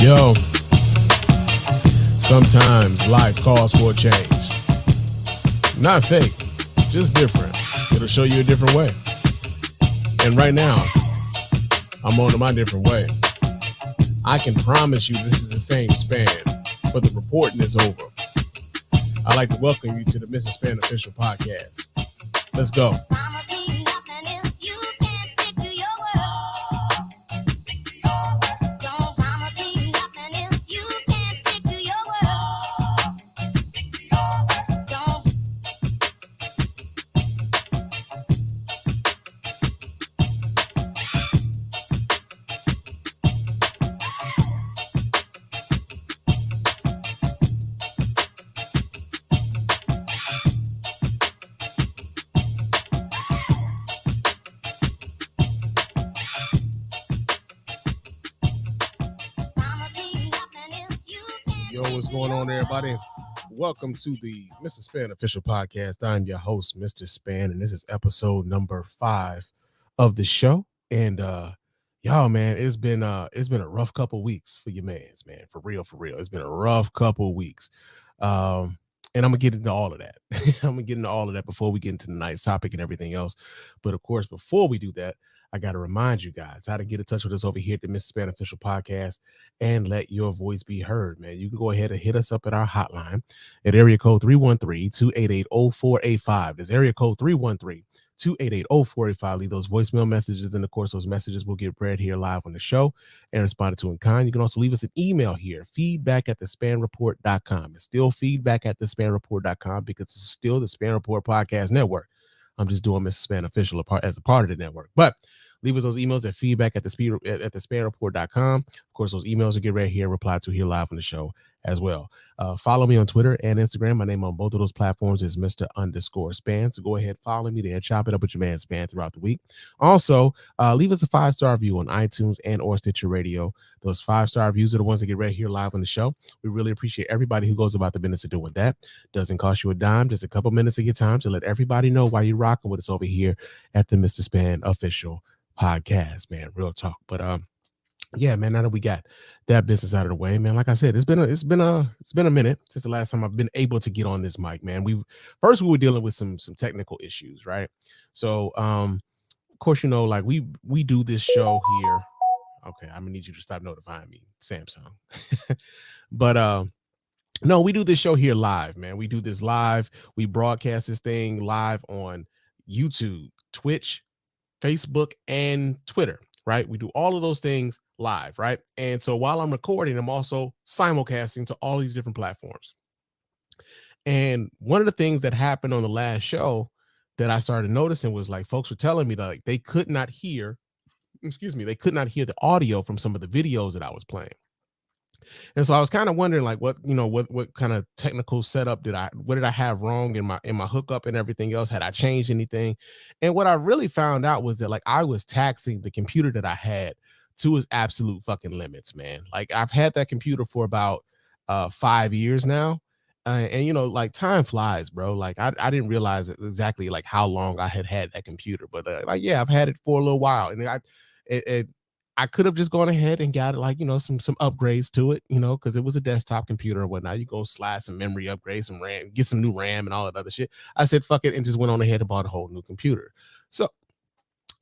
Yo, sometimes life calls for a change. Not fake, just different. It'll show you a different way. And right now, I'm on to my different way. I can promise you this is the same span, but the reporting is over. I'd like to welcome you to the Mr. Span Official Podcast. Let's go. Yo, what's going on, everybody? Welcome to the Mr. Span Official Podcast. I'm your host, Mr. Span, and this is episode number 5 of the show. And y'all, man, it's been a rough couple weeks for your mans, man. For real. It's been a rough couple weeks. And I'm gonna get into all of that. I'm gonna get into all of that before we get into tonight's topic and everything else. But of course, before we do that, I got to remind you guys how to get in touch with us over here at the Mr. Span Official Podcast and let your voice be heard, man. You can go ahead and hit us up at our hotline at area code 313-288-0485. There's area code 313-288-0485. Leave those voicemail messages, and of course, those messages will get read here live on the show and responded to in kind. You can also leave us an email here, feedback@thespanreport.com. It's still feedback@thespanreport.com because it's still the Span Report Podcast Network. I'm just doing Mr. Span Official as a part of the network. But leave us those emails at feedback@thespanreport.com. Of course, those emails will get right here and reply to here live on the show as well. Follow me on Twitter and Instagram. My name on both of those platforms is Mr._Span. So go ahead, follow me there. Chop it up with your man Span throughout the week. Also, leave us a 5-star review on iTunes and or Stitcher Radio. Those 5-star reviews are the ones that get right here live on the show. We really appreciate everybody who goes about the business of doing that. Doesn't cost you a dime, just a couple minutes of your time to let everybody know why you're rocking with us over here at the Mr. Span Official Podcast, man. Real talk. But yeah, man, now that we got that business out of the way, man, like I said, it's been a minute since the last time I've been able to get on this mic, man. We were dealing with some technical issues, right? So of course, you know, like we do this show here. Okay, I'm gonna need you to stop notifying me, Samsung. But no, we do this show here live, man. We do this live. We broadcast this thing live on YouTube, Twitch, Facebook, and Twitter, right? We do all of those things live, right? And so while I'm recording, I'm also simulcasting to all these different platforms. And one of the things that happened on the last show that I started noticing was like folks were telling me that like they could not hear the audio from some of the videos that I was playing. And so I was kind of wondering like what kind of technical setup did I have wrong in my hookup and everything else? Had I changed anything? And what I really found out was that like I was taxing the computer that I had to its absolute fucking limits, man. Like I've had that computer for about 5 years now. And you know, like time flies, bro. Like I didn't realize exactly like how long I had that computer, but like yeah, I've had it for a little while, and I could have just gone ahead and got it, like, you know, some upgrades to it, you know, because it was a desktop computer and whatnot. You go slide some memory upgrades, some RAM, get some new RAM and all that other shit. I said, fuck it, and just went on ahead and bought a whole new computer. So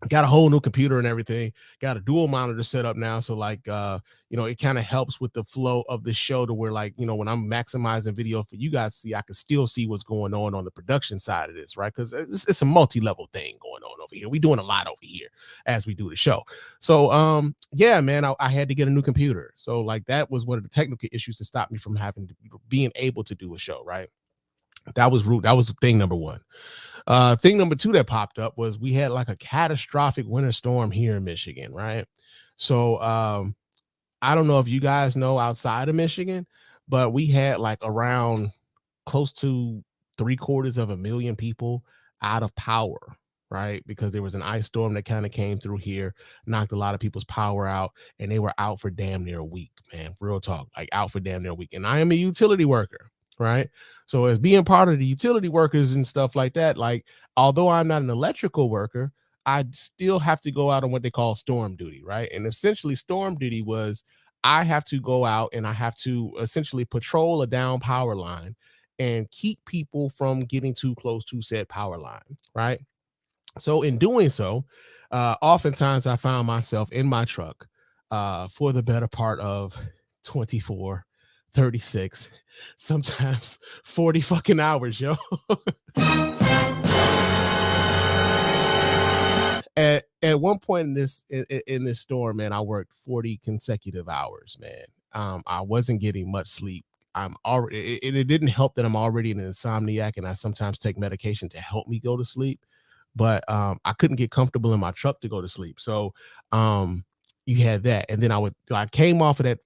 got a whole new computer and everything, got a dual monitor set up now. So like, you know, it kind of helps with the flow of the show to where like, you know, when I'm maximizing video for you guys to see, I can still see what's going on the production side of this, right? Because it's a multi-level thing going on over here. We doing a lot over here as we do the show. So yeah, man, I had to get a new computer. So like that was one of the technical issues to stop me from being able to do a show, right? That was thing number one. Thing number two that popped up was we had like a catastrophic winter storm here in Michigan, right? So I don't know if you guys know outside of Michigan, but we had like around close to 750,000 people out of power, right? Because there was an ice storm that kind of came through here, knocked a lot of people's power out, and they were out for damn near a week, man. Real talk, like out for damn near a week. And I am a utility worker, right? So as being part of the utility workers and stuff like that, like, although I'm not an electrical worker, I still have to go out on what they call storm duty, right? And essentially storm duty was I have to go out and I have to essentially patrol a down power line and keep people from getting too close to said power line, right? So in doing so, oftentimes I found myself in my truck for the better part of 24, 36, sometimes 40 fucking hours, yo. At one point in this storm, man, I worked 40 consecutive hours, man. I wasn't getting much sleep. I'm already it didn't help that I'm already an insomniac and I sometimes take medication to help me go to sleep, but I couldn't get comfortable in my truck to go to sleep. So you had that. And then I came off of that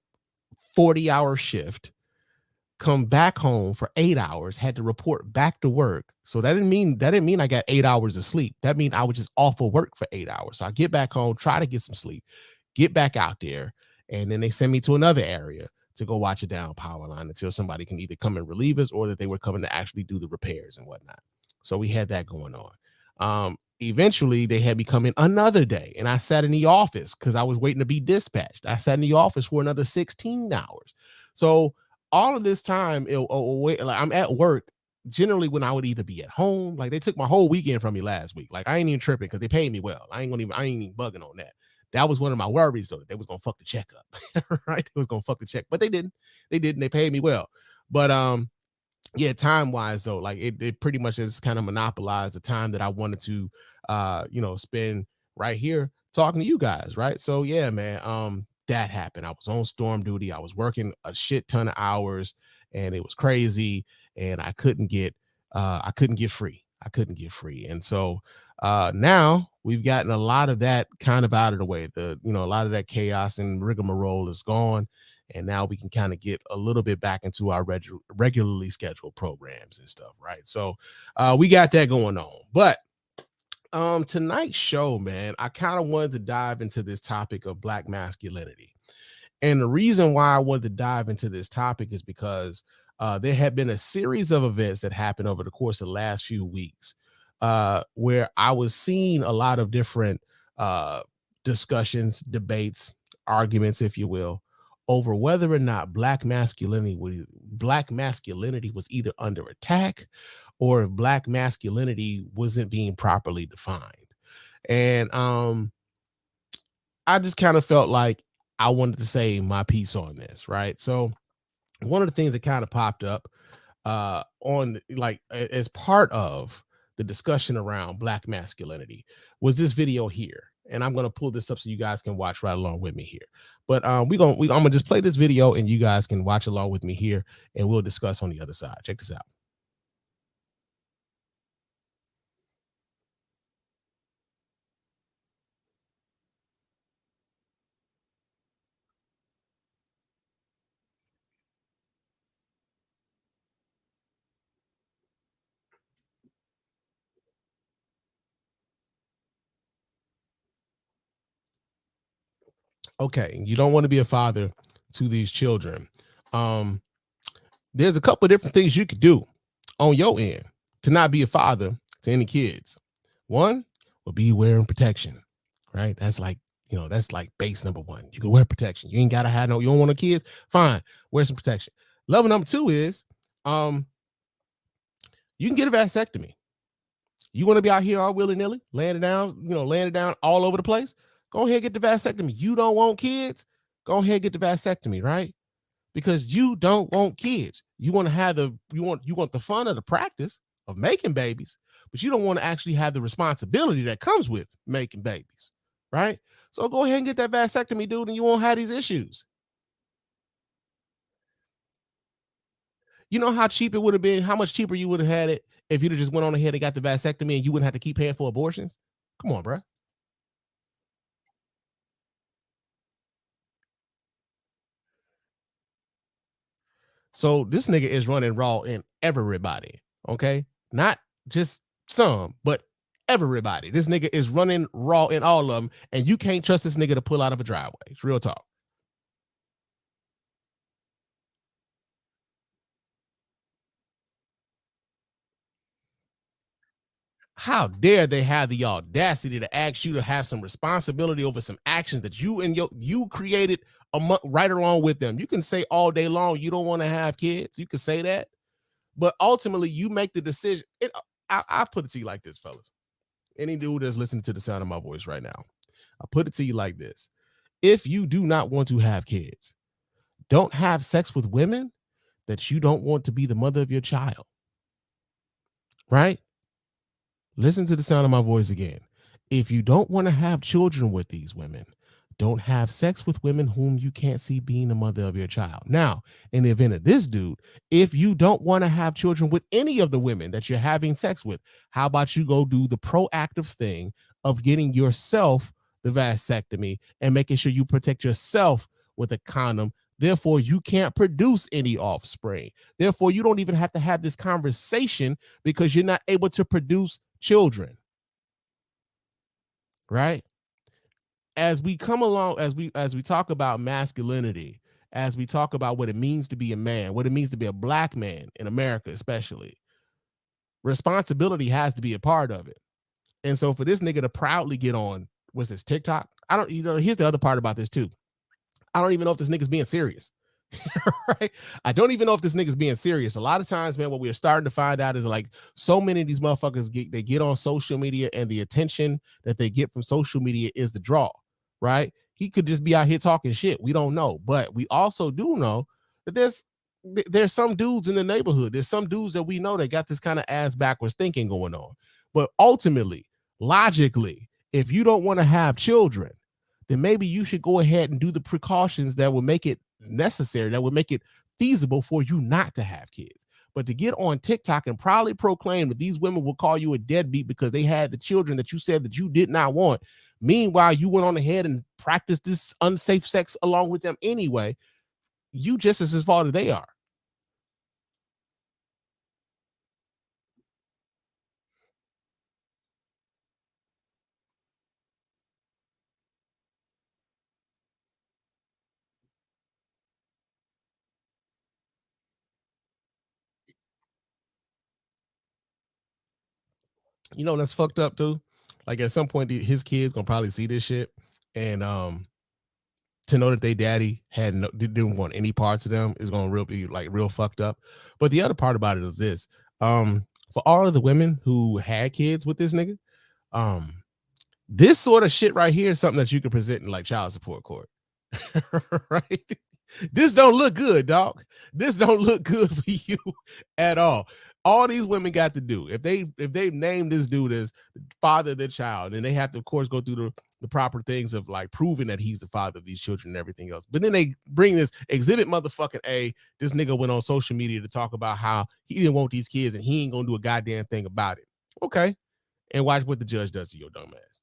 40-hour shift, come back home for 8 hours, had to report back to work. So that didn't mean I got 8 hours of sleep. That mean I was just off of work for 8 hours. So I get back home, try to get some sleep, get back out there, and then they send me to another area to go watch a down power line until somebody can either come and relieve us or that they were coming to actually do the repairs and whatnot. So we had that going on. Eventually they had me come in another day and I sat in the office because I was waiting to be dispatched. I sat in the office for another 16 hours. So all of this time, like I'm at work. Generally, when I would either be at home, like they took my whole weekend from me last week. Like I ain't even tripping because they paid me well. I ain't even bugging on that. That was one of my worries though. That they was gonna fuck the check up, right? They was gonna fuck the check, but they didn't. They didn't. They paid me well. But yeah, time wise though, like it pretty much has kind of monopolized the time that I wanted to spend right here talking to you guys, right? So yeah, man, that happened. I was on storm duty, I was working a shit ton of hours and it was crazy, and I couldn't get free. I couldn't get free. And so now we've gotten a lot of that kind of out of the way. A lot of that chaos and rigmarole is gone, and now we can kind of get a little bit back into our regularly scheduled programs and stuff, right? So we got that going on. But tonight's show, man, I kind of wanted to dive into this topic of black masculinity. And the reason why I wanted to dive into this topic is because there had been a series of events that happened over the course of the last few weeks, where I was seeing a lot of different uh, discussions, debates, arguments, if you will, over whether or not black masculinity was either under attack or if black masculinity wasn't being properly defined. And I just kind of felt like I wanted to say my piece on this, right? So one of the things that kind of popped up on like as part of the discussion around black masculinity was this video here. And I'm gonna pull this up so you guys can watch right along with me here. But I'm gonna just play this video and you guys can watch along with me here, and we'll discuss on the other side. Check this out. Okay, you don't want to be a father to these children. Um, there's a couple of different things you could do on your end to not be a father to any kids. One would be wearing protection, right? That's like base number one. You can wear protection. You ain't gotta have no, you don't want no kids, fine, wear some protection. Level number two is um, you can get a vasectomy. You want to be out here all willy-nilly, laying it down all over the place. Go ahead and get the vasectomy. You don't want kids, go ahead and get the vasectomy, right? Because you don't want kids. You want to have you want the fun of the practice of making babies, but you don't want to actually have the responsibility that comes with making babies, right? So go ahead and get that vasectomy, dude, and you won't have these issues. You know how cheap it would have been, how much cheaper you would have had it if you'd have just went on ahead and got the vasectomy and you wouldn't have to keep paying for abortions. Come on, bro. So this nigga is running raw in everybody. Okay. Not just some, but everybody. This nigga is running raw in all of them. And you can't trust this nigga to pull out of a driveway. It's real talk. How dare they have the audacity to ask you to have some responsibility over some actions that you created right along with them. You can say all day long you don't want to have kids. You can say that, but ultimately you make the decision. I put it to you like this, fellas. Any dude that's listening to the sound of my voice right now, I put it to you like this: if you do not want to have kids, don't have sex with women that you don't want to be the mother of your child. Right? Listen to the sound of my voice again. If you don't want to have children with these women, don't have sex with women whom you can't see being the mother of your child. Now, in the event of this dude, if you don't want to have children with any of the women that you're having sex with, how about you go do the proactive thing of getting yourself the vasectomy and making sure you protect yourself with a condom? Therefore, you can't produce any offspring. Therefore, you don't even have to have this conversation because you're not able to produce children, right? As we come along, as we talk about masculinity, as we talk about what it means to be a man, what it means to be a black man in America, especially, responsibility has to be a part of it. And so for this nigga to proudly get on, what's this, TikTok? I don't, here's the other part about this too. I don't even know if this nigga's being serious. Right? I don't even know if this nigga's being serious. A lot of times, man, what we're starting to find out is like so many of these motherfuckers they get on social media, and the attention that they get from social media is the draw, right? He could just be out here talking shit. We don't know, but we also do know that there's some dudes in the neighborhood. There's some dudes that we know that got this kind of ass backwards thinking going on. But ultimately, logically, if you don't want to have children, then maybe you should go ahead and do the precautions that will make it necessary, that would make it feasible for you not to have kids. But to get on TikTok and proudly proclaim that these women will call you a deadbeat because they had the children that you said that you did not want. Meanwhile, you went on ahead and practiced this unsafe sex along with them anyway. You just as fault as they are. You know that's fucked up, too. Like at some point, his kids gonna probably see this shit, and to know that they daddy didn't want any parts of them is gonna be like real fucked up. But the other part about it is this: for all of the women who had kids with this nigga, um, this sort of shit right here is something that you can present in like child support court. Right? This don't look good, dog. This don't look good for you at all. All these women got to do, if they name this dude as the father of their child, and they have to, of course, go through the proper things of like proving that he's the father of these children and everything else. But then they bring this exhibit motherfucking A. This nigga went on social media to talk about how he didn't want these kids and he ain't gonna do a goddamn thing about it. Okay. And watch what the judge does to your dumb ass.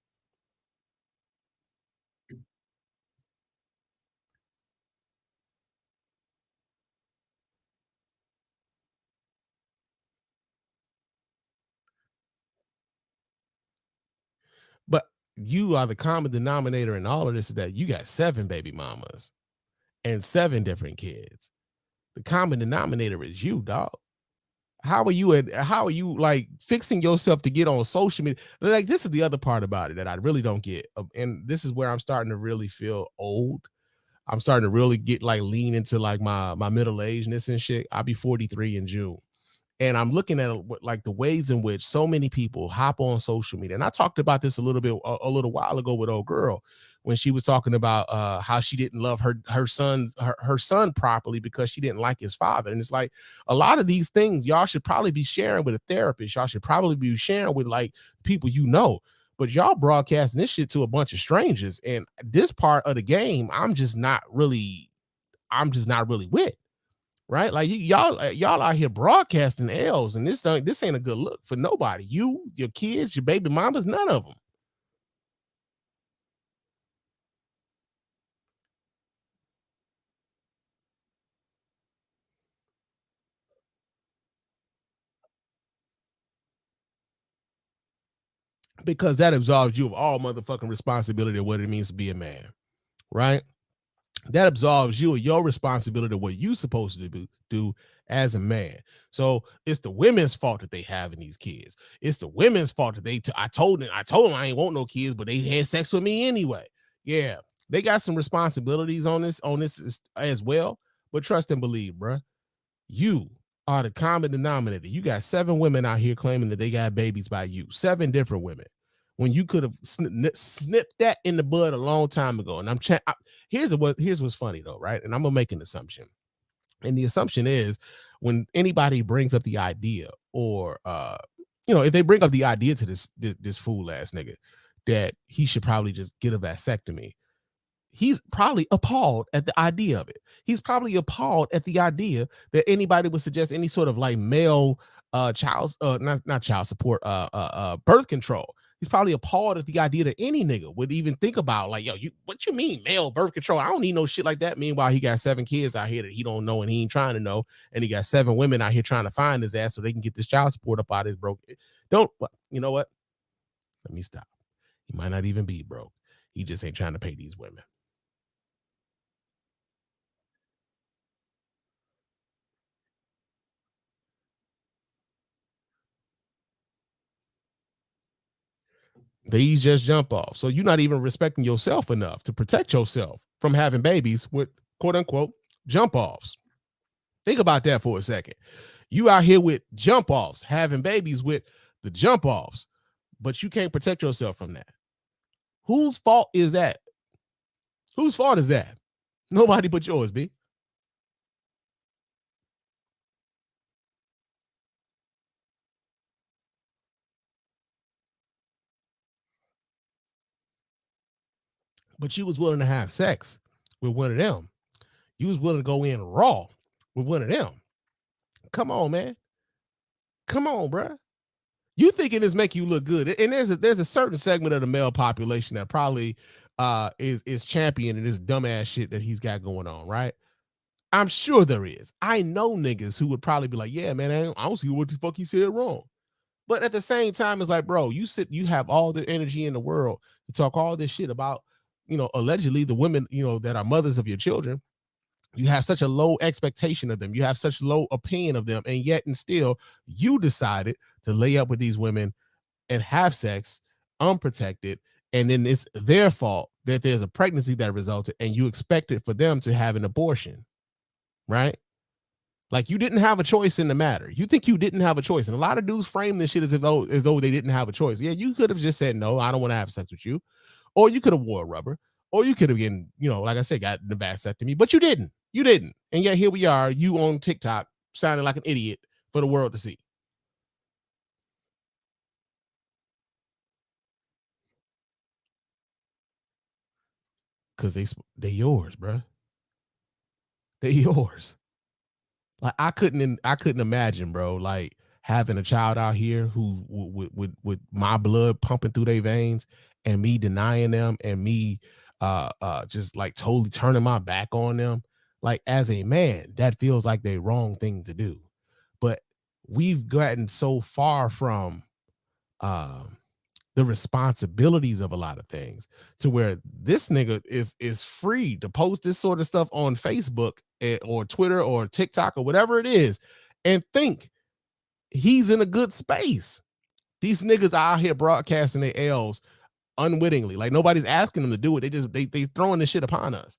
But you are the common denominator in all of this is that you got 7 baby mamas and 7 different kids. The common denominator is you, dog. How are you like fixing yourself to get on social media? Like this is the other part about it that I really don't get. And this is where I'm starting to really feel old. I'm starting to really get like lean into like my middle ageness and shit. I'll be 43 in June. And I'm looking at like the ways in which so many people hop on social media. And I talked about this a little bit a little while ago with old girl when she was talking about how she didn't love her son properly because she didn't like his father. And it's like a lot of these things y'all should probably be sharing with a therapist. Y'all should probably be sharing with like people you know. But y'all broadcasting this shit to a bunch of strangers. And this part of the game, I'm just not really with, right? Like y'all out here broadcasting L's, and this ain't a good look for nobody. You, your kids, your baby mamas, none of them. Because that absolves you of all motherfucking responsibility of what it means to be a man, right? That absolves you of your responsibility of what you supposed to do as a man. So it's the women's fault that they having these kids. It's the women's fault that I told them I ain't want no kids, but they had sex with me anyway. Yeah, they got some responsibilities on this as well. But trust and believe, bruh. You are the common denominator. You got 7 women out here claiming that they got babies by you. 7 different women. When you could have snipped that in the bud a long time ago. And here's what's funny though, right? And I'm gonna make an assumption. And the assumption is when anybody brings up the idea, or if they bring up the idea to this fool ass nigga that he should probably just get a vasectomy, he's probably appalled at the idea of it. He's probably appalled at the idea that anybody would suggest any sort of like male child not child support birth control. He's probably appalled at the idea that any nigga would even think about, like, yo, what you mean male birth control? I don't need no shit like that. Meanwhile, he got 7 kids out here that he don't know and he ain't trying to know, and he got 7 women out here trying to find his ass so they can get this child support up out of his broke. Don't You know what? Let me stop. He might not even be broke. He just ain't trying to pay these women. These just jump off. So you're not even respecting yourself enough to protect yourself from having babies with quote unquote jump offs. Think about that for a second. You out here with jump offs, having babies with the jump offs, but you can't protect yourself from that. Whose fault is that? Whose fault is that? Nobody but yours, B. But you was willing to have sex with one of them. You was willing to go in raw with one of them. Come on, man. Come on, bruh. You thinking this make you look good, and there's a certain segment of the male population that probably is championing this dumbass shit that he's got going on, right? I'm sure there is. I know niggas who would probably be like, yeah, man, I don't see what the fuck he said wrong. But at the same time, it's like, bro, you have all the energy in the world to talk all this shit about, allegedly the women, that are mothers of your children. You have such a low expectation of them. You have such low opinion of them. And yet and still, you decided to lay up with these women and have sex unprotected. And then it's their fault that there's a pregnancy that resulted, and you expected for them to have an abortion, right? Like you didn't have a choice in the matter. You think you didn't have a choice. And a lot of dudes frame this shit as though they didn't have a choice. Yeah, you could have just said, no, I don't want to have sex with you. Or you could have wore rubber. Or you could have been, like I said, got the vasectomy, but you didn't. You didn't. And yet here we are, you on TikTok, sounding like an idiot for the world to see. Cause they yours, bro. They yours. Like I couldn't imagine, bro, like having a child out here who with my blood pumping through their veins, and me denying them, and me just like totally turning my back on them. Like as a man, that feels like the wrong thing to do. But we've gotten so far from um the responsibilities of a lot of things to where this nigga is free to post this sort of stuff on Facebook, or Twitter or TikTok or whatever it is, and think he's in a good space. These niggas out here broadcasting their L's unwittingly, like nobody's asking them to do it. They throwing this shit upon us.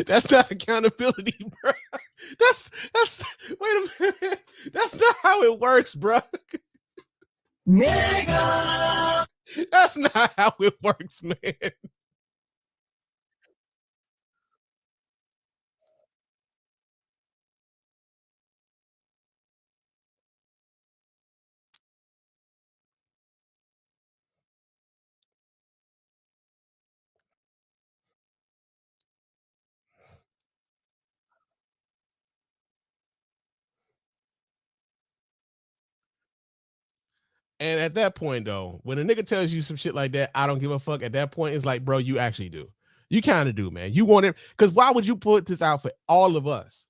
That's not accountability, bro. That's wait a minute. That's not how it works, bro. Nigga. That's not how it works, man. And at that point, though, when a nigga tells you some shit like that, I don't give a fuck. At that point, it's like, bro, you actually do. You kind of do, man. You want it, because why would you put this out for all of us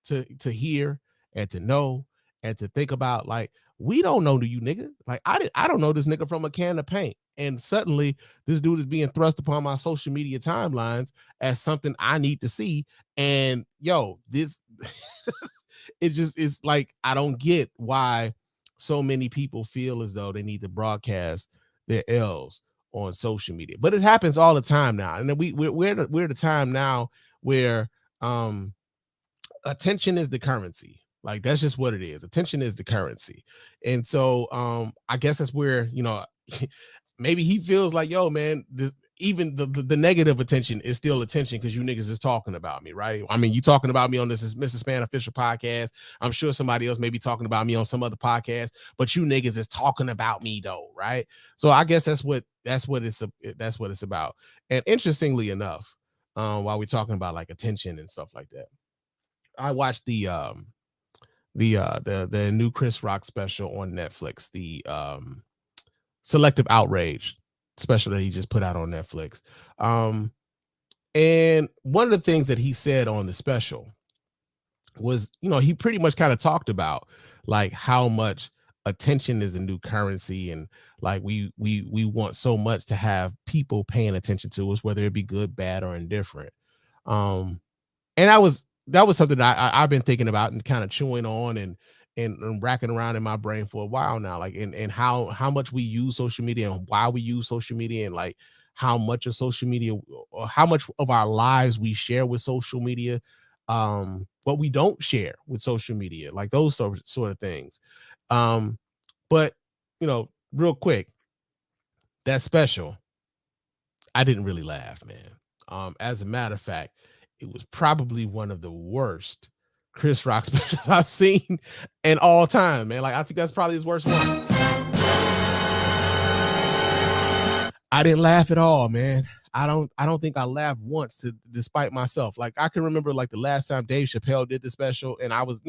to hear and to know and to think about? Like, We don't know you, nigga. Like I don't know this nigga from a can of paint. And suddenly this dude is being thrust upon my social media timelines as something I need to see. And yo, this it just is like I don't get why so many people feel as though they need to broadcast their L's on social media. But it happens all the time now. And then we're the time now where attention is the currency. Like that's just what it is. Attention is the currency. And so I guess that's where, maybe he feels like, yo, man, even the negative attention is still attention because you niggas is talking about me, right? I mean, you talking about me on this is Mr. Span official podcast. I'm sure somebody else may be talking about me on some other podcast, but you niggas is talking about me though, right? So I guess that's what it's about. And interestingly enough, while we're talking about like attention and stuff like that, I watched the new Chris Rock special on Netflix, the Selective Outrage special that he just put out on Netflix. And one of the things that he said on the special was, he pretty much kind of talked about like how much attention is the new currency, and like we want so much to have people paying attention to us, whether it be good, bad, or indifferent. And that was something that I've been thinking about and kind of chewing on and racking around in my brain for a while now, like and how much we use social media and why we use social media, and like how much of social media or how much of our lives we share with social media, what we don't share with social media, like those sort of things. But real quick, that special, I didn't really laugh, man. As a matter of fact, it was probably one of the worst Chris Rock specials I've seen in all time, man. Like I think that's probably his worst one. I didn't laugh at all, man. I don't think I laughed once despite myself. Like I can remember like the last time Dave Chappelle did the special, and I was,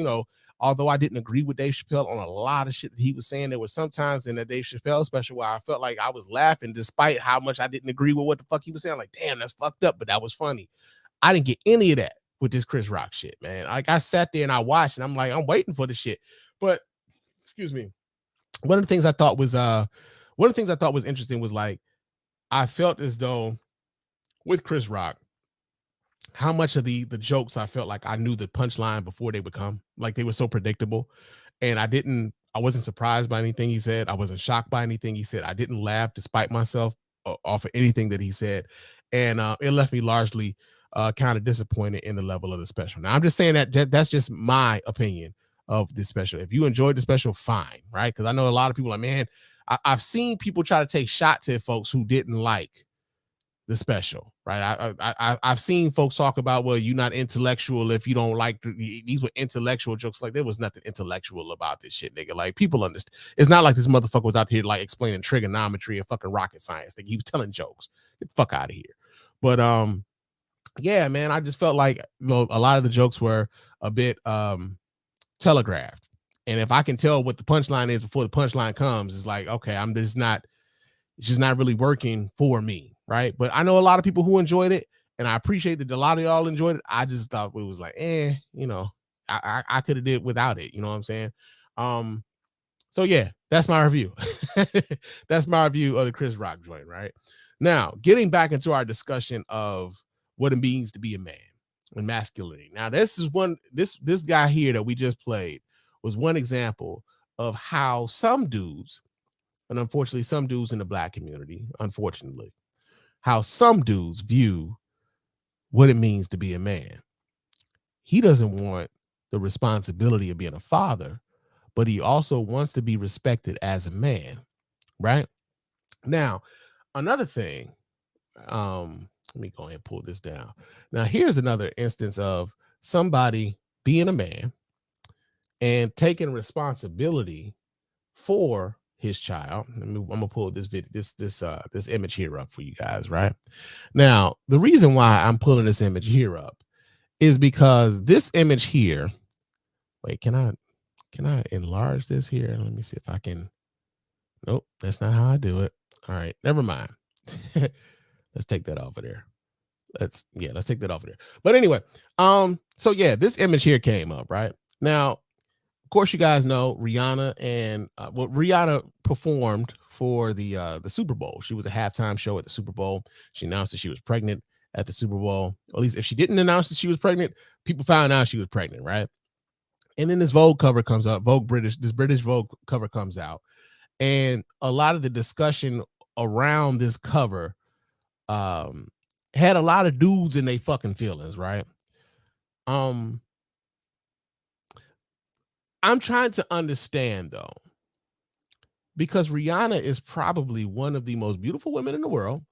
although I didn't agree with Dave Chappelle on a lot of shit that he was saying, there was sometimes in the Dave Chappelle special where I felt like I was laughing despite how much I didn't agree with what the fuck he was saying. Like, damn, that's fucked up, but that was funny. I didn't get any of that with this Chris Rock shit, man. Like I sat there and I watched, and I'm like, I'm waiting for the shit. But excuse me. One of the things I thought was interesting was like I felt as though with Chris Rock, how much of the jokes I felt like I knew the punchline before they would come. Like they were so predictable. And I wasn't surprised by anything he said. I wasn't shocked by anything he said. I didn't laugh despite myself off of anything that he said. And it left me largely kind of disappointed in the level of the special. Now I'm just saying that's just my opinion of this special. If you enjoyed the special, fine, right? Because I know a lot of people are like, man, I've seen people try to take shots at folks who didn't like the special, right? I've seen folks talk about, well, you're not intellectual if you don't like these were intellectual jokes. Like there was nothing intellectual about this shit, nigga. Like people understand. It's not like this motherfucker was out here like explaining trigonometry and fucking rocket science. Like he was telling jokes. Get the fuck out of here. But yeah, man, I just felt like a lot of the jokes were a bit telegraphed. And if I can tell what the punchline is before the punchline comes, it's like, okay, it's just not really working for me, right? But I know a lot of people who enjoyed it, and I appreciate that a lot of y'all enjoyed it. I just thought it was like, I could have did without it. You know what I'm saying? So yeah, that's my review. That's my review of the Chris Rock joint, right? Now, getting back into our discussion of what it means to be a man and masculinity. Now, this guy here that we just played was one example of how some dudes, and unfortunately some dudes in the black community, unfortunately, how some dudes view what it means to be a man. He doesn't want the responsibility of being a father, but he also wants to be respected as a man, right? Now, another thing, let me go ahead and pull this down. Now, here's another instance of somebody being a man and taking responsibility for his child. I'm gonna pull this video, this image here up for you guys, right? Now, the reason why I'm pulling this image here up is because this image here. Wait, can I enlarge this here? Let me see if I can. Nope, that's not how I do it. All right, never mind. Let's take that off of there. Let's take that off of there. But anyway, so yeah, this image here came up, right? Now, of course, you guys know Rihanna and Rihanna performed for the Super Bowl. She was a halftime show at the Super Bowl. She announced that she was pregnant at the Super Bowl. Or at least if she didn't announce that she was pregnant, people found out she was pregnant, right? And then this Vogue cover comes up, this British Vogue cover comes out. And a lot of the discussion around this cover um had a lot of dudes in their fucking feelings, right? Um, I'm trying to understand though, because Rihanna is probably one of the most beautiful women in the world,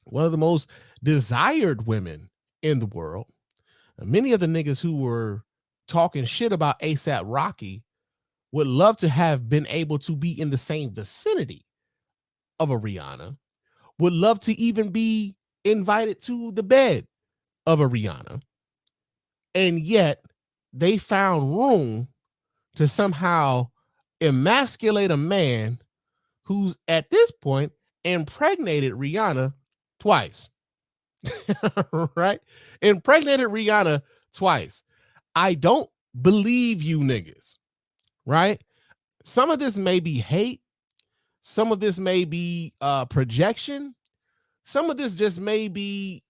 one of the most desired women in the world. Many of the niggas who were talking shit about ASAP Rocky would love to have been able to be in the same vicinity of a Rihanna, would love to even be invited to the bed of a Rihanna. And yet they found room to somehow emasculate a man who's at this point impregnated Rihanna twice. Right? Impregnated Rihanna twice. I don't believe you niggas, right? Some of this may be hate. Some of this may be projection. Some of this just may be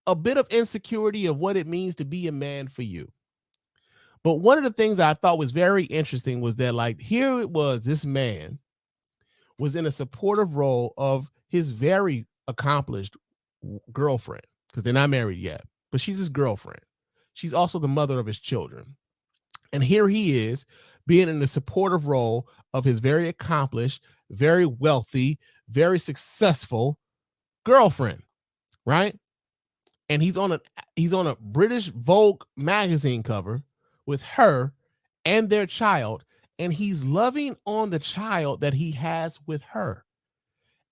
a bit of insecurity of what it means to be a man for you. But one of the things I thought was very interesting was that, like, here it was, this man was in a supportive role of his very accomplished girlfriend, because they're not married yet, but she's his girlfriend. She's also the mother of his children. And here he is being in the supportive role of his very accomplished, very wealthy, very successful girlfriend, right? And he's on a British Vogue magazine cover with her and their child, and he's loving on the child that he has with her.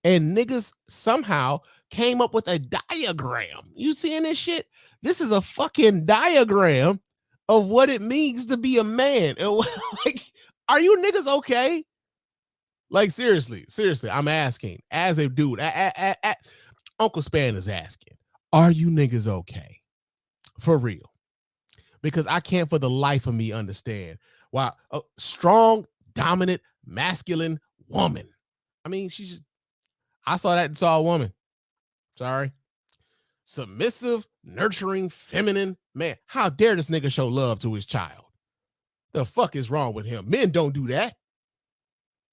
And niggas somehow came up with a diagram. You seeing this shit? This is a fucking diagram of what it means to be a man. Like, are you niggas okay? Like, seriously, I'm asking as a dude. Uncle Span is asking, are you niggas okay? For real. Because I can't for the life of me understand why a strong, dominant, masculine woman. I mean, I saw that and saw a woman. Sorry. Submissive, nurturing, feminine. Man, how dare this nigga show love to his child? The fuck is wrong with him? Men don't do that.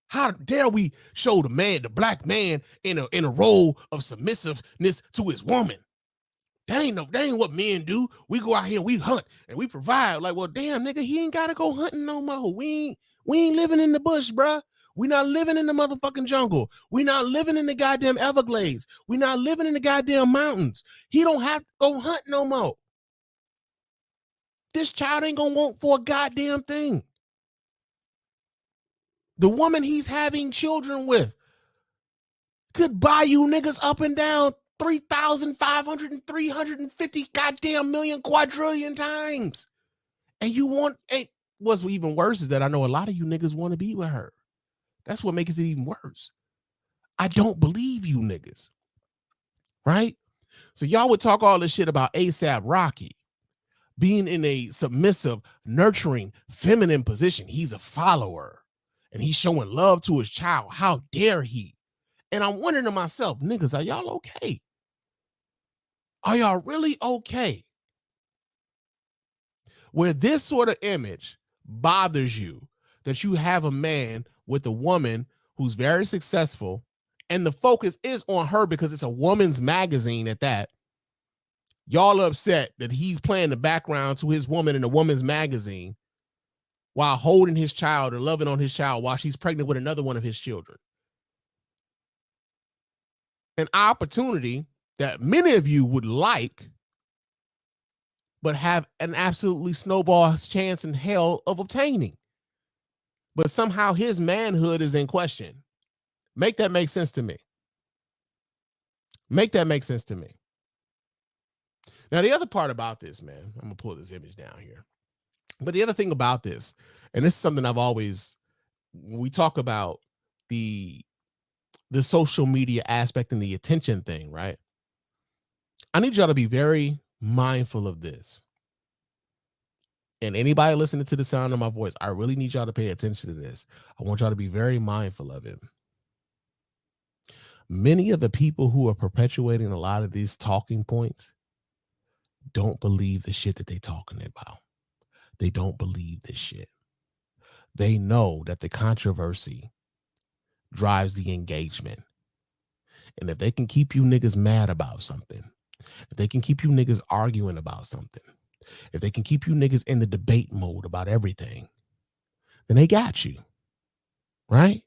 How dare we show the black man in a role of submissiveness to his woman? That ain't what men do. We go out here and we hunt and we provide. Like, well, damn, nigga, he ain't gotta go hunting no more. We ain't living in the bush, bruh. We not living in the motherfucking jungle. We not living in the goddamn Everglades. We not living in the goddamn mountains. He don't have to go hunt no more. This child ain't gonna want for a goddamn thing. The woman he's having children with could buy you niggas up and down 3,500 and 350 goddamn million quadrillion times. And you want, what's even worse is that I know a lot of you niggas want to be with her. That's what makes it even worse. I don't believe you niggas. Right? So y'all would talk all this shit about ASAP Rocky being in a submissive, nurturing, feminine position. He's a follower and he's showing love to his child. How dare he? And I'm wondering to myself, niggas, are y'all okay? Are y'all really okay? Where this sort of image bothers you, that you have a man with a woman who's very successful, and the focus is on her because it's a woman's magazine at that. Y'all upset that he's playing the background to his woman in a woman's magazine while holding his child or loving on his child while she's pregnant with another one of his children. An opportunity that many of you would like, but have an absolutely snowball chance in hell of obtaining. But somehow his manhood is in question. Make that make sense to me. Make that make sense to me. Now, the other part about this, man, I'm gonna pull this image down here. But the other thing about this, and this is something I've always, when we talk about the social media aspect and the attention thing, right? I need y'all to be very mindful of this. And anybody listening to the sound of my voice, I really need y'all to pay attention to this. I want y'all to be very mindful of it. Many of the people who are perpetuating a lot of these talking points don't believe the shit that they're talking about. They don't believe this shit. They know that the controversy drives the engagement. And if they can keep you niggas mad about something, if they can keep you niggas arguing about something, if they can keep you niggas in the debate mode about everything, then they got you, right?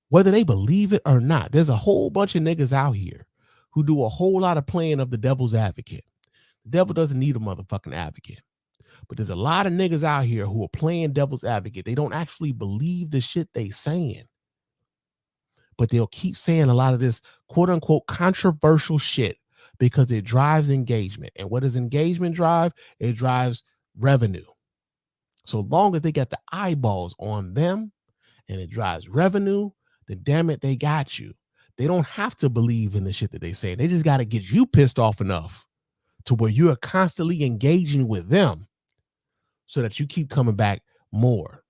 Whether they believe it or not, there's a whole bunch of niggas out here who do a whole lot of playing of the devil's advocate. The devil doesn't need a motherfucking advocate. But there's a lot of niggas out here who are playing devil's advocate. They don't actually believe the shit they saying. But they'll keep saying a lot of this quote unquote controversial shit because it drives engagement. And what does engagement drive? It drives revenue. So long as they got the eyeballs on them and it drives revenue, then damn it, they got you. They don't have to believe in the shit that they say. They just got to get you pissed off enough to where you are constantly engaging with them so that you keep coming back more,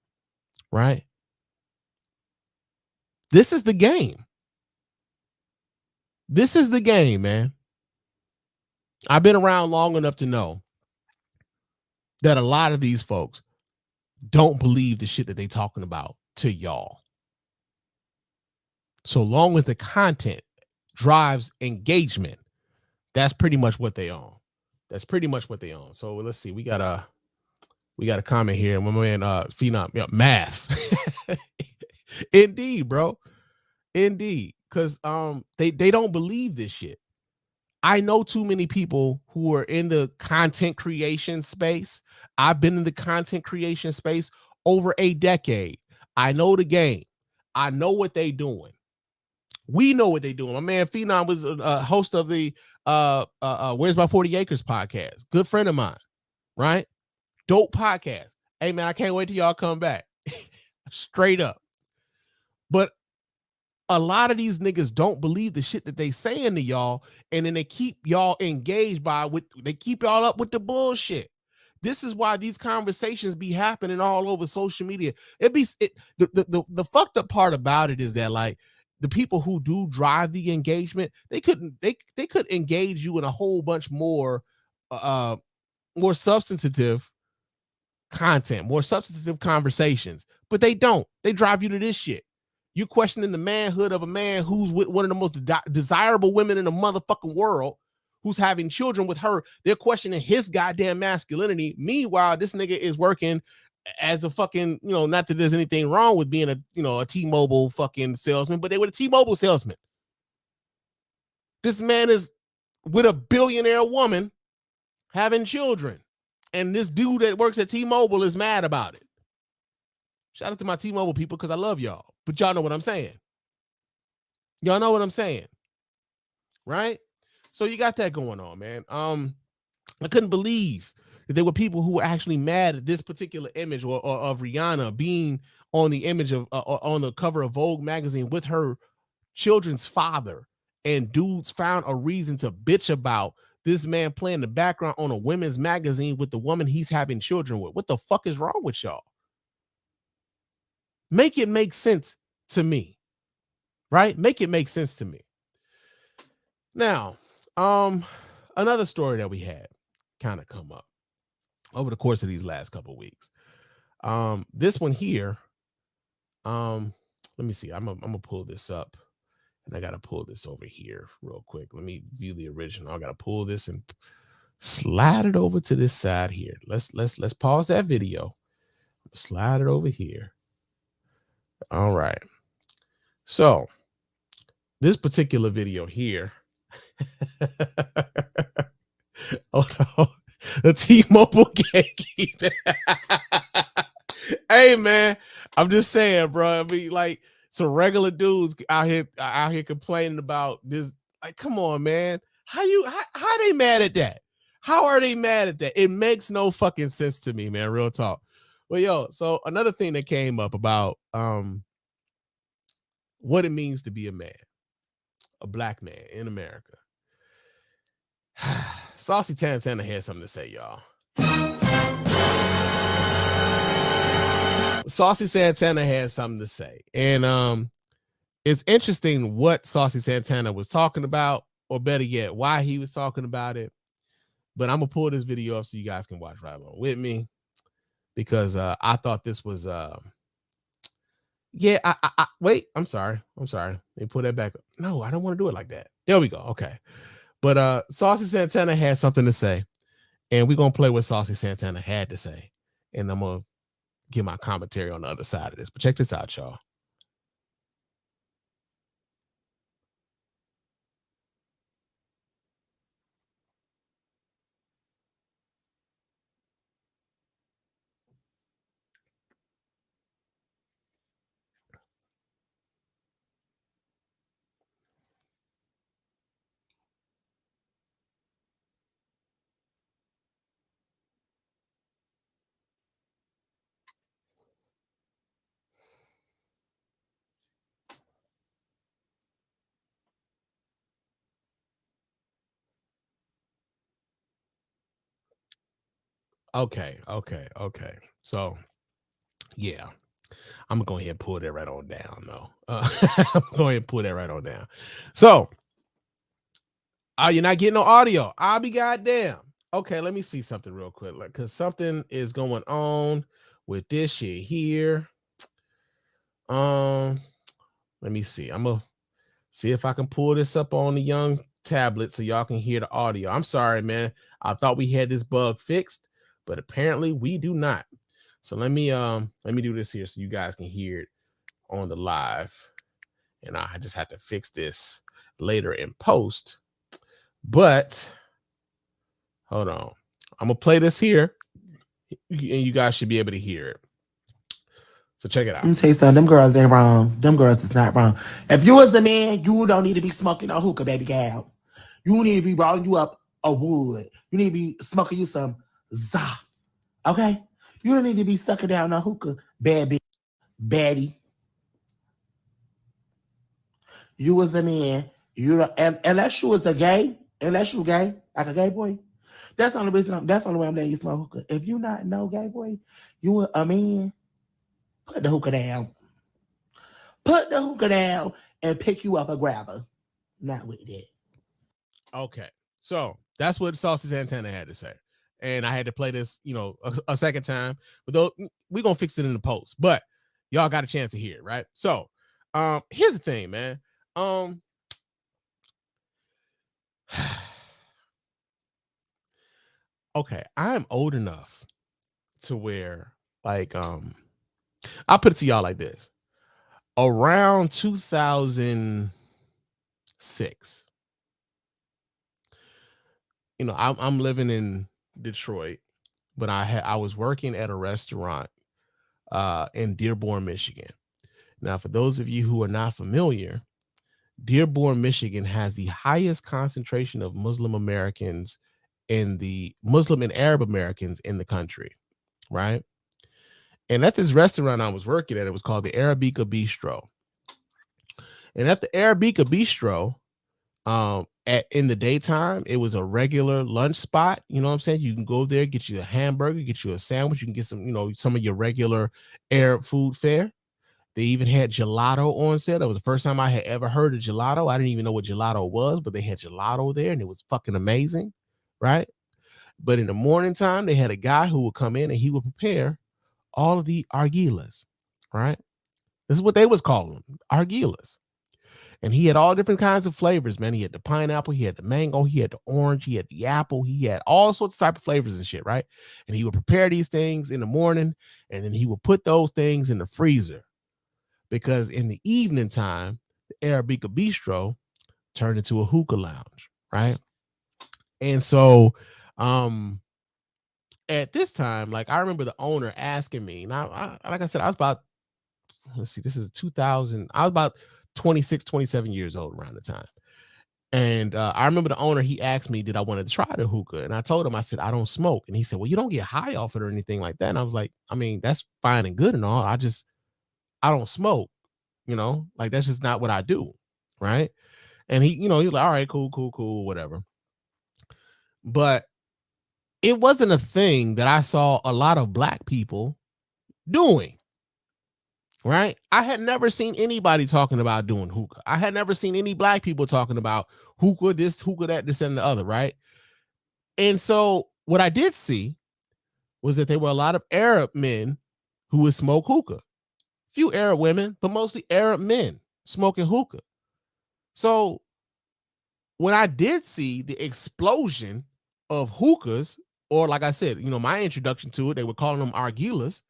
right? This is the game. This is the game, man. I've been around long enough to know that a lot of these folks don't believe the shit that they talking about to y'all. So long as the content drives engagement, that's pretty much what they own. That's pretty much what they own. So let's see. We got a comment here. My man Phenom, yeah, math. Indeed, bro. Indeed. Because they don't believe this shit. I know too many people who are in the content creation space. I've been in the content creation space over a decade. I know the game. I know what they doing. We know what they doing. My man Phenom was a host of the Where's My 40 Acres podcast. Good friend of mine, right? Dope podcast. Hey, man, I can't wait till y'all come back. Straight up. But a lot of these niggas don't believe the shit that they saying to y'all, and then they keep y'all engaged they keep y'all up with the bullshit. This is why these conversations be happening all over social media. The fucked up part about it is that, like, the people who do drive the engagement, they could engage you in a whole bunch more substantive content, more substantive conversations, but they don't. They drive you to this shit. You questioning the manhood of a man who's with one of the most desirable women in the motherfucking world, who's having children with her. They're questioning his goddamn masculinity. Meanwhile, this nigga is working as a fucking, not that there's anything wrong with being a T-Mobile fucking salesman, but they were a T-Mobile salesman. This man is with a billionaire woman having children. And this dude that works at T-Mobile is mad about it. Shout out to my T-Mobile people because I love y'all. But y'all know what I'm saying. Y'all know what I'm saying. Right? So you got that going on, man. I couldn't believe that there were people who were actually mad at this particular image or of Rihanna being on the image of on the cover of Vogue magazine with her children's father, and dudes found a reason to bitch about this man playing the background on a women's magazine with the woman he's having children with. What the fuck is wrong with y'all? Make it make sense to me, right? Make it make sense to me. Now, another story that we had kind of come up over the course of these last couple of weeks. This one here, let me see. I'm gonna pull this up, and I gotta pull this over here real quick. Let me view the original. I gotta pull this and slide it over to this side here. Let's pause that video. Slide it over here. All right. So this particular video here. Oh no, the T-Mobile gatekeeper. Hey man, I'm just saying, bro. I mean, like, some regular dudes out here complaining about this. Like, come on, man. How they mad at that? How are they mad at that? It makes no fucking sense to me, man. Real talk. Well, yo, so another thing that came up about what it means to be a man, a black man in America. Saucy Tantana had something to say, y'all. Saucy Santana had something to say, and it's interesting what Saucy Santana was talking about, or better yet, why he was talking about it. But I'm gonna pull this video up so you guys can watch right along with me, because I thought this was yeah. Wait, I'm sorry. Let me pull that back up. No, I don't want to do it like that. There we go. Okay. But Saucy Santana had something to say, and we're gonna play what Saucy Santana had to say, and I'm gonna give my commentary on the other side of this. But check this out, y'all. Okay. So yeah, I'm gonna go ahead and pull that right on down, though. I'm going to go ahead and pull that right on down. So, you're not getting no audio. I'll be goddamn. Okay, let me see something real quick, because something is going on with this shit here. Um, let me see. I'm gonna see if I can pull this up on the young tablet so y'all can hear the audio. I'm sorry, man. I thought we had this bug fixed, but apparently we do not. So let me do this here so you guys can hear it on the live. And I just have to fix this later in post. But hold on. I'm gonna play this here, and you guys should be able to hear it. So check it out. Let me tell you something. Them girls ain't wrong. Them girls is not wrong. If you was a man, you don't need to be smoking a hookah, baby gal. You need to be rolling you up a wood. You need to be smoking you some za. Okay? You don't need to be sucking down a hookah, bad bitch, baddie. You was a man. You don't, and unless you was a gay, unless you gay, like a gay boy. That's the only reason. That's the only way I'm letting you smoke hookah. If you not no gay boy, you a man. Put the hookah down. Put the hookah down and pick you up a grabber. Not with that. Okay, so that's what Saucy Santana had to say, and I had to play this, a second time. But though we're gonna fix it in the post, but y'all got a chance to hear it, right? So, here's the thing, man. Okay, I'm old enough to where, like, I'll put it to y'all like this: around 2006, I'm living in Detroit, but I was working at a restaurant in Dearborn, Michigan. Now, for those of you who are not familiar, Dearborn, Michigan has the highest concentration of Muslim Americans in the Muslim and Arab Americans in the country, right? And at this restaurant I was working at, it was called the Arabica Bistro. And at the Arabica Bistro, in the daytime, it was a regular lunch spot. You know what I'm saying? You can go there, get you a hamburger, get you a sandwich, you can get some of your regular Arab food fare. They even had gelato on sale. That was the first time I had ever heard of gelato. I didn't even know what gelato was, but they had gelato there and it was fucking amazing, right? But in the morning time, they had a guy who would come in and he would prepare all of the argilas, right? This is what they was calling them, argilas. And he had all different kinds of flavors, man. He had the pineapple, he had the mango, he had the orange, he had the apple, he had all sorts of type of flavors and shit, right? And he would prepare these things in the morning, and then he would put those things in the freezer, because in the evening time, the Arabica Bistro turned into a hookah lounge, right? And so, at this time, like, I remember the owner asking me. Now, like I said, I was about, let's see, this is 2000. I was about 26, 27 years old around the time. And I remember the owner, he asked me, did I want to try the hookah? And I told him, I said, I don't smoke. And he said, well, you don't get high off it or anything like that. And I was like, I mean, that's fine and good and all. I don't smoke, like, that's just not what I do. Right. And he was like, all right, cool, whatever. But it wasn't a thing that I saw a lot of black people doing. right? I had never seen anybody talking about doing hookah. I had never seen any black people talking about hookah, this, hookah, that, this, and the other, right? And so what I did see was that there were a lot of Arab men who would smoke hookah. Few Arab women, but mostly Arab men smoking hookah. So when I did see the explosion of hookahs, or like I said, my introduction to it, they were calling them argilas.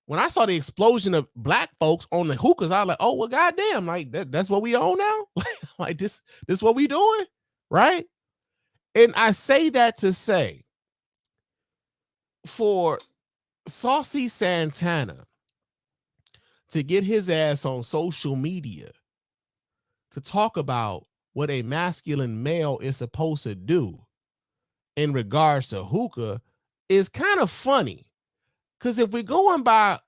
When I saw the explosion of black folks on the hookahs, I was like, oh well, goddamn, like that's what we own now. Like this what we doing, right? And I say that to say, for Saucy Santana to get his ass on social media to talk about what a masculine male is supposed to do in regards to hookah is kind of funny. Because if we're going by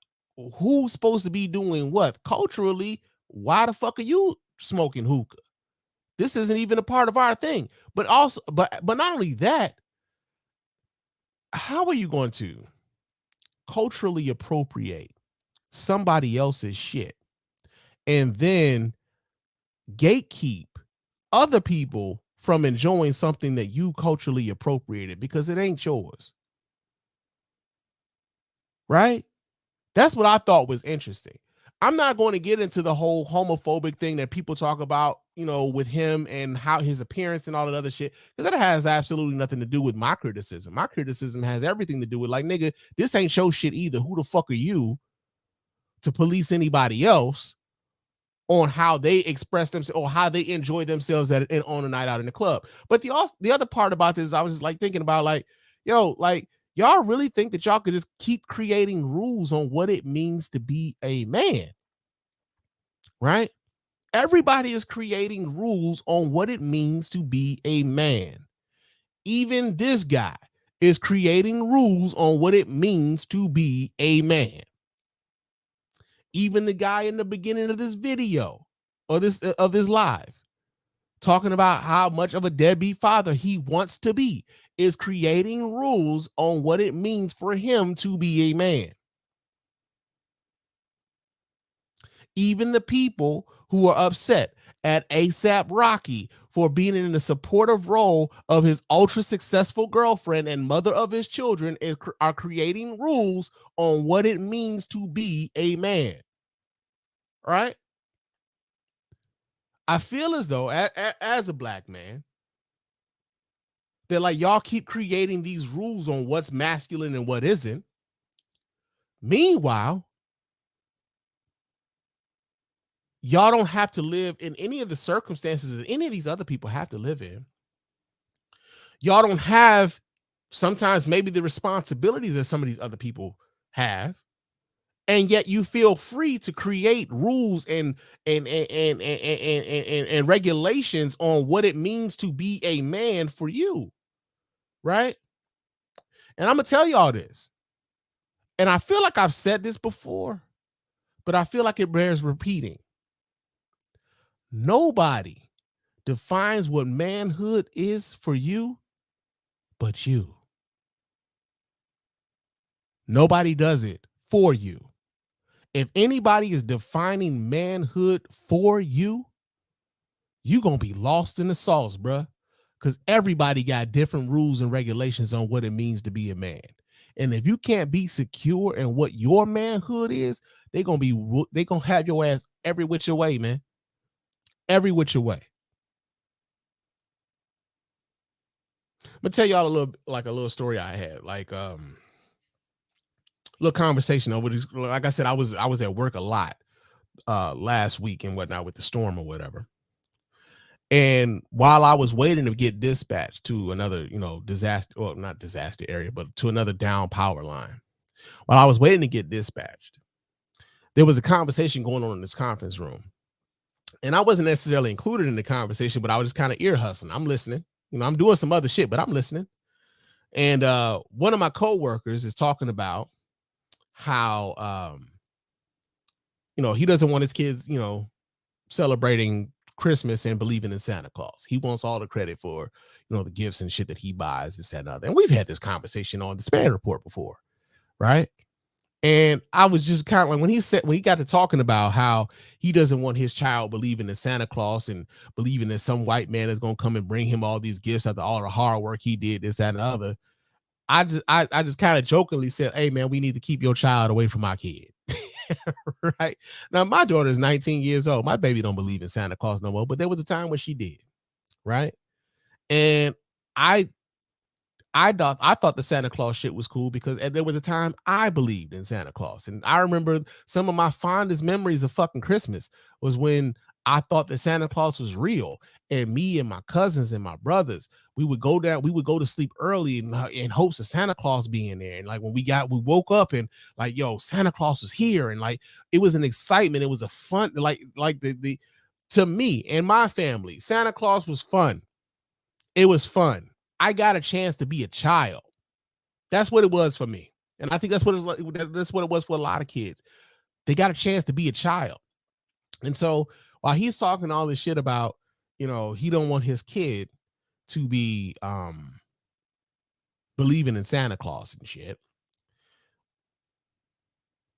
who's supposed to be doing what culturally, why the fuck are you smoking hookah? This isn't even a part of our thing. But also, but not only that, how are you going to culturally appropriate somebody else's shit and then gatekeep other people from enjoying something that you culturally appropriated because it ain't yours? Right? That's what I thought was interesting. I'm not going to get into the whole homophobic thing that people talk about, with him and how his appearance and all that other shit, because that has absolutely nothing to do with my criticism. My criticism has everything to do with, like, nigga, this ain't your shit either. Who the fuck are you to police anybody else on how they express themselves or how they enjoy themselves on a night out in the club? But the other part about this, I was just like thinking about, like, yo, like, y'all really think that y'all could just keep creating rules on what it means to be a man, right? Everybody is creating rules on what it means to be a man. Even this guy is creating rules on what it means to be a man. Even the guy in the beginning of this video or this live talking about how much of a deadbeat father he wants to be is creating rules on what it means for him to be a man. Even the people who are upset at ASAP Rocky for being in the supportive role of his ultra successful girlfriend and mother of his children are creating rules on what it means to be a man. Right? I feel as though, as a black man, that, like, y'all keep creating these rules on what's masculine and what isn't. Meanwhile, y'all don't have to live in any of the circumstances that any of these other people have to live in. Y'all don't have sometimes maybe the responsibilities that some of these other people have. And yet you feel free to create rules and regulations on what it means to be a man for you. Right? And I'm gonna tell y'all this. And I feel like I've said this before, but I feel like it bears repeating. Nobody defines what manhood is for you but you. Nobody does it for you. If anybody is defining manhood for you, you gonna be lost in the sauce, bruh. Because everybody got different rules and regulations on what it means to be a man. And if you can't be secure in what your manhood is, they gonna have your ass every which way, man. Every which way. I'm gonna tell y'all a little story I had. Like, little conversation over this. Like I said, I was at work a lot last week and whatnot with the storm or whatever. And while I was waiting to get dispatched to another, disaster, well, not disaster area, but to another down power line, while I was waiting to get dispatched, there was a conversation going on in this conference room. And I wasn't necessarily included in the conversation, but I was just kind of ear hustling. I'm listening. I'm doing some other shit, but I'm listening. And one of my coworkers is talking about how, he doesn't want his kids, celebrating Christmas and believing in Santa Claus. He wants all the credit for, the gifts and shit that he buys, this, that, and other. And we've had this conversation on the Span Report before, right? And I was just kind of like, when he got to talking about how he doesn't want his child believing in Santa Claus and believing that some white man is gonna come and bring him all these gifts after all the hard work he did, this, that, and the other. I just kind of jokingly said, "Hey man, we need to keep your child away from my kid." Right now, my daughter is 19 years old. My baby don't believe in Santa Claus no more, but there was a time when she did, right? And I I thought the Santa Claus shit was cool because there was a time I believed in Santa Claus. And I remember some of my fondest memories of fucking Christmas was when I thought that Santa Claus was real. And me and my cousins and my brothers, we would go to sleep early in hopes of Santa Claus being there. And like when we woke up and like, yo, Santa Claus was here. And like it was an excitement. It was a fun, like the to me and my family, Santa Claus was fun. It was fun. I got a chance to be a child. That's what it was for me. And I think that's what it was for a lot of kids. They got a chance to be a child. And so while he's talking all this shit about, he don't want his kid to be believing in Santa Claus and shit,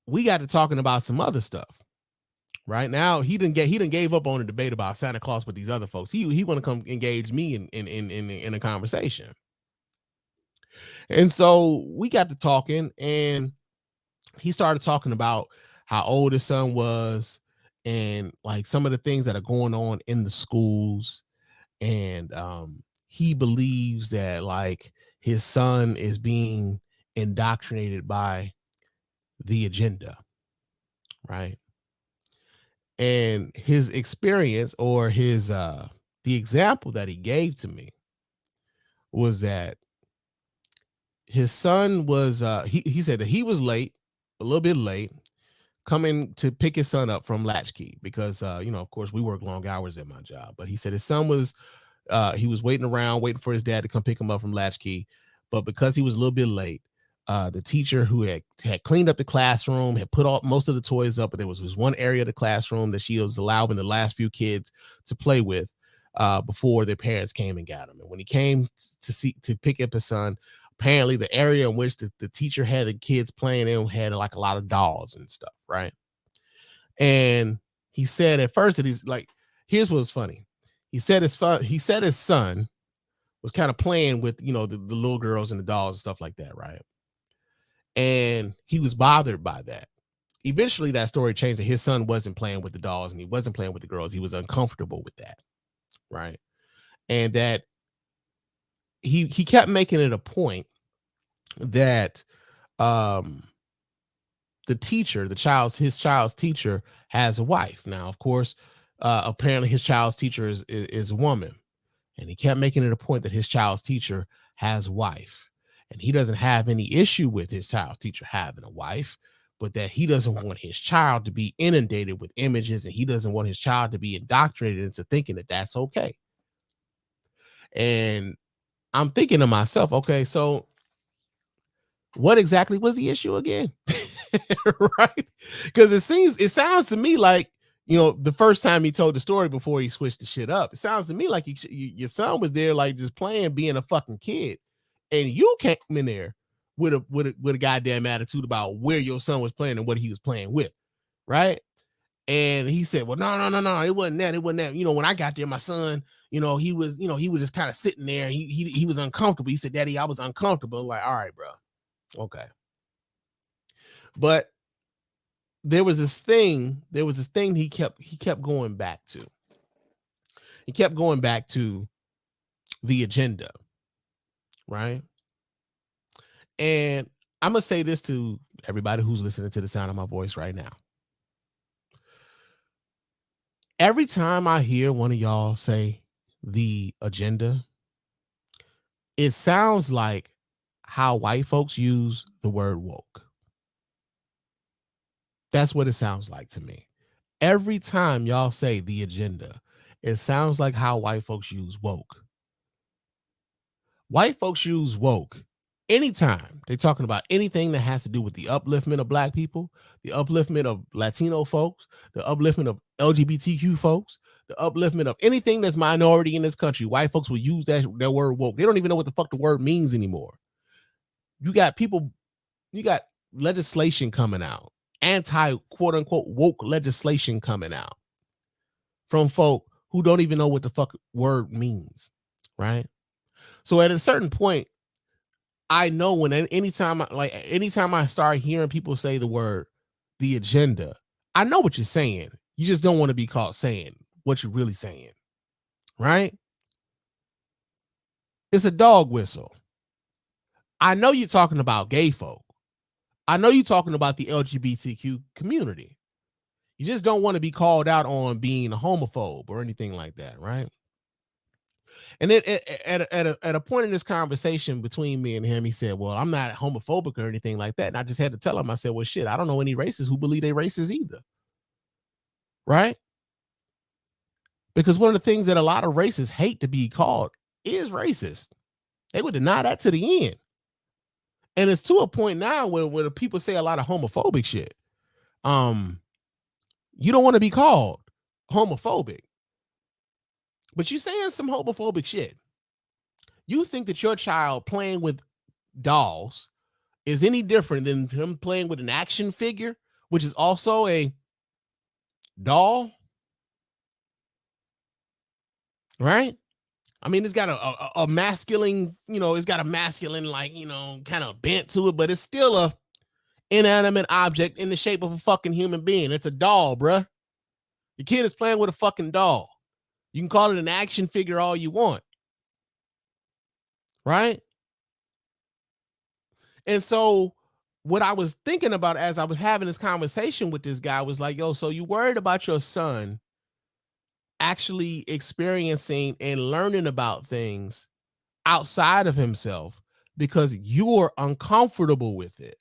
we got to talking about some other stuff. Right now, he didn't gave up on the debate about Santa Claus with these other folks. He want to come engage me in a conversation. And so we got to talking, and he started talking about how old his son was and like some of the things that are going on in the schools. And he believes that like his son is being indoctrinated by the agenda, right? And his experience or his the example that he gave to me was that his son was he said that he was late, a little bit late, coming to pick his son up from latchkey because of course we work long hours at my job. But he said his son was he was waiting around, waiting for his dad to come pick him up from latchkey. But because he was a little bit late, the teacher who had cleaned up the classroom, had put all most of the toys up, but there was this one area of the classroom that she was allowing the last few kids to play with before their parents came and got him. And when he came to pick up his son, apparently the area in which the teacher had the kids playing in had like a lot of dolls and stuff, right? And he said at first that he's like, here's what's funny. He said his son was kind of playing with the little girls and the dolls and stuff like that, right? And he was bothered by that. Eventually that story changed that his son wasn't playing with the dolls and he wasn't playing with the girls. He was uncomfortable with that, right? And that he kept making it a point that the teacher, his child's teacher has a wife. Now, of course, apparently his child's teacher is a woman. And he kept making it a point that his child's teacher has a wife. And he doesn't have any issue with his child's teacher having a wife, but that he doesn't want his child to be inundated with images and he doesn't want his child to be indoctrinated into thinking that that's okay. And I'm thinking to myself, okay, so what exactly was the issue again? Right? Because it sounds to me like, the first time he told the story before he switched the shit up, it sounds to me like your son was there, like just playing, being a fucking kid, and you came in there with a goddamn attitude about where your son was playing and what he was playing with, right? And he said, "Well, no, it wasn't that. It wasn't that. When I got there, my son, he was just kind of sitting there. He was uncomfortable. He said, Daddy, I was uncomfortable." I'm like, all right, bro, okay, but there was this thing he kept going back to. He kept going back to the agenda, right? And I'm gonna say this to everybody who's listening to the sound of my voice right now. Every time I hear one of y'all say the agenda, it sounds like how white folks use the word woke. That's what it sounds like to me. Every time y'all say the agenda, it sounds like how white folks use woke. White folks use woke anytime they're talking about anything that has to do with the upliftment of black people, the upliftment of Latino folks, the upliftment of LGBTQ folks, the upliftment of anything that's minority in this country. White folks will use that word woke. They don't even know what the fuck the word means anymore. You got legislation coming out, anti quote unquote woke legislation coming out from folk who don't even know what the fuck word means, right? So at a certain point, I know when anytime I start hearing people say the word the agenda, I know what you're saying. You just don't want to be caught saying what you're really saying, right? It's a dog whistle. I know you're talking about gay folk. I know you're talking about the LGBTQ community. You just don't want to be called out on being a homophobe or anything like that, right? And then at a point in this conversation between me and him, he said, "Well, I'm not homophobic or anything like that." And I just had to tell him, I said, "Well, shit, I don't know any racists who believe they're racist either, right?" Because one of the things that a lot of racists hate to be called is racist. They would deny that to the end. And it's to a point now where the people say a lot of homophobic shit. Um, you don't want to be called homophobic, but you saying some homophobic shit. You think that your child playing with dolls is any different than him playing with an action figure, which is also a doll, right? I mean, it's got a masculine, it's got a masculine, like, kind of bent to it, but it's still a inanimate object in the shape of a fucking human being. It's a doll, bruh. Your kid is playing with a fucking doll. You can call it an action figure all you want, right? And so what I was thinking about as I was having this conversation with this guy was like, yo, so you worried about your son actually experiencing and learning about things outside of himself because you're uncomfortable with it.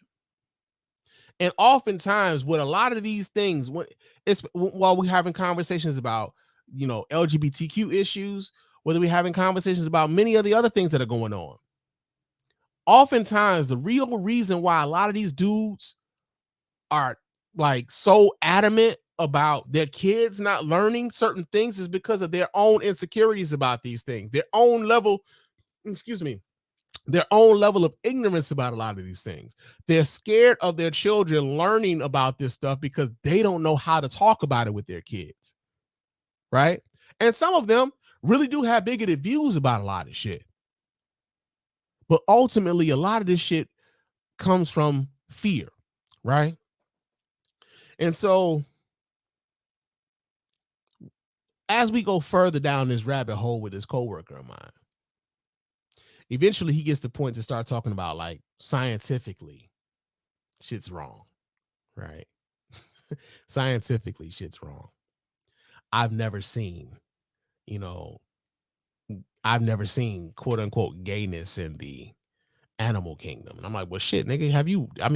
And oftentimes, with a lot of these things, while we're having conversations about, LGBTQ issues, whether we're having conversations about many of the other things that are going on, oftentimes the real reason why a lot of these dudes are like so adamant about their kids not learning certain things is because of their own insecurities about these things, their own level, excuse me, their own level of ignorance about a lot of these things. They're scared of their children learning about this stuff because they don't know how to talk about it with their kids, right? And some of them really do have bigoted views about a lot of shit. But ultimately, a lot of this shit comes from fear, right? And so as we go further down this rabbit hole with this coworker of mine, eventually he gets the point to start talking about like scientifically, shit's wrong, right? Scientifically, shit's wrong. I've never seen, you know, I've never seen quote unquote gayness in the animal kingdom. And I'm like, well, shit, nigga,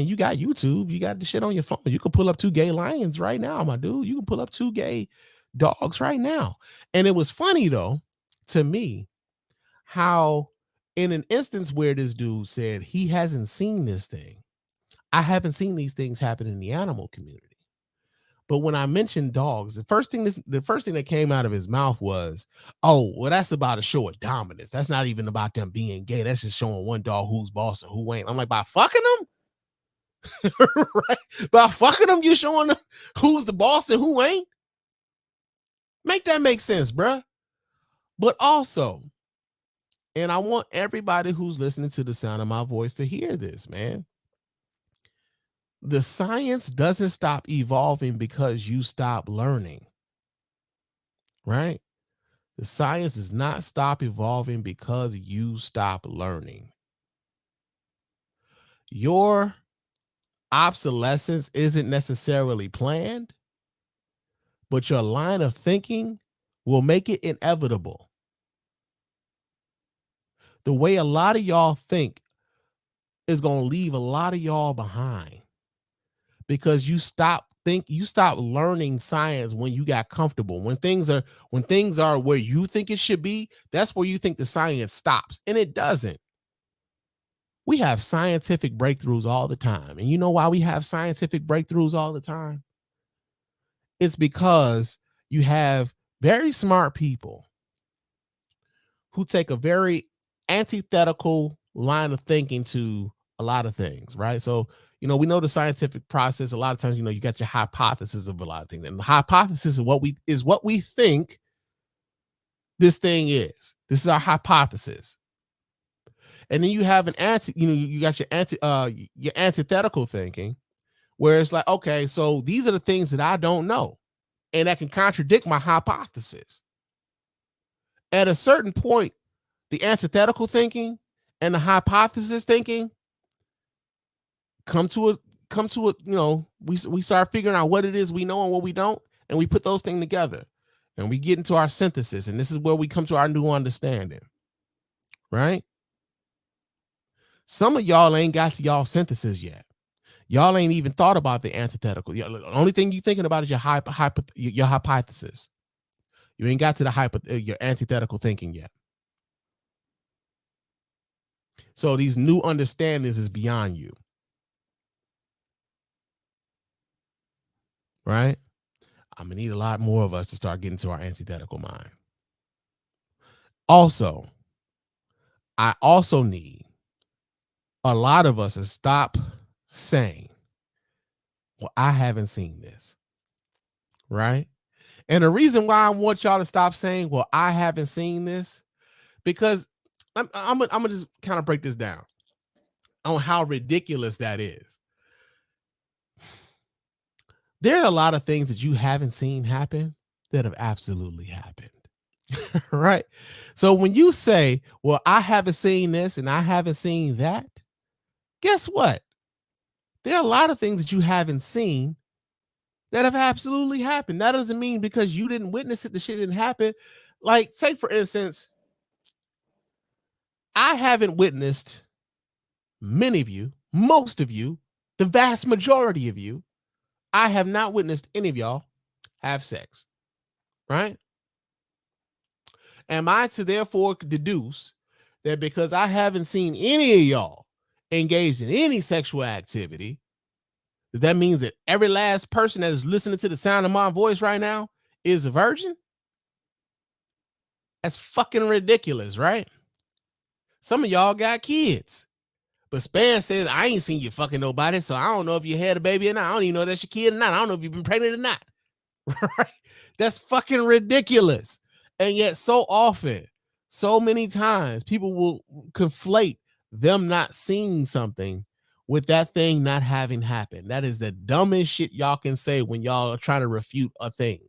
you got YouTube, you got the shit on your phone. You can pull up 2 gay lions right now, my dude. You can pull up 2 gay dogs right now. And it was funny though, to me, how in an instance where this dude said he hasn't seen this thing, I haven't seen these things happen in the animal community. But when I mentioned dogs, the first thing that came out of his mouth was, "Oh, well, that's about a show of dominance. That's not even about them being gay. That's just showing one dog who's boss and who ain't." I'm like, by fucking them, right? By fucking them, you showing them who's the boss and who ain't. Make that make sense, bruh. But also, and I want everybody who's listening to the sound of my voice to hear this, man. The science doesn't stop evolving because you stop learning, right? The science does not stop evolving because you stop learning. Your obsolescence isn't necessarily planned, but your line of thinking will make it inevitable. The way a lot of y'all think is going to leave a lot of y'all behind because you stop learning science when you got comfortable. When things are where you think it should be, that's where you think the science stops, and it doesn't. We have scientific breakthroughs all the time. And you know why we have scientific breakthroughs all the time? It's because you have very smart people who take a very antithetical line of thinking to a lot of things, right? So, we know the scientific process. A lot of times, you got your hypothesis of a lot of things. And the hypothesis is what we think this thing is. This is our hypothesis. And then you have you got your antithetical thinking, where it's like, okay, so these are the things that I don't know, and that can contradict my hypothesis. At a certain point, the antithetical thinking and the hypothesis thinking come to a we start figuring out what it is we know and what we don't, and we put those things together, and we get into our synthesis, and this is where we come to our new understanding, right? Some of y'all ain't got to y'all synthesis yet. Y'all ain't even thought about the antithetical. The only thing you thinking about is your hypothesis. You ain't got to your antithetical thinking yet. So these new understandings is beyond you, right? I'm gonna need a lot more of us to start getting to our antithetical mind. Also, I also need a lot of us to stop saying, well, I haven't seen this, right? And the reason why I want y'all to stop saying, well, I haven't seen this, because I'm gonna just kind of break this down on how ridiculous that is. There are a lot of things that you haven't seen happen that have absolutely happened. Right? So when you say, well, I haven't seen this and I haven't seen that, guess what? There are a lot of things that you haven't seen that have absolutely happened. That doesn't mean because you didn't witness it, the shit didn't happen. Like, say, for instance, I haven't witnessed many of you, most of you, the vast majority of you, I have not witnessed any of y'all have sex, right? Am I to therefore deduce that because I haven't seen any of y'all engaged in any sexual activity, that means that every last person that is listening to the sound of my voice right now is a virgin? That's fucking ridiculous, right? Some of y'all got kids. But Span says, I ain't seen you fucking nobody, so I don't know if you had a baby or not. I don't even know if that's your kid or not. I don't know if you've been pregnant or not. Right? That's fucking ridiculous. And yet, so often, so many times, people will conflate them not seeing something with that thing not having happened. That is the dumbest shit y'all can say when y'all are trying to refute a thing,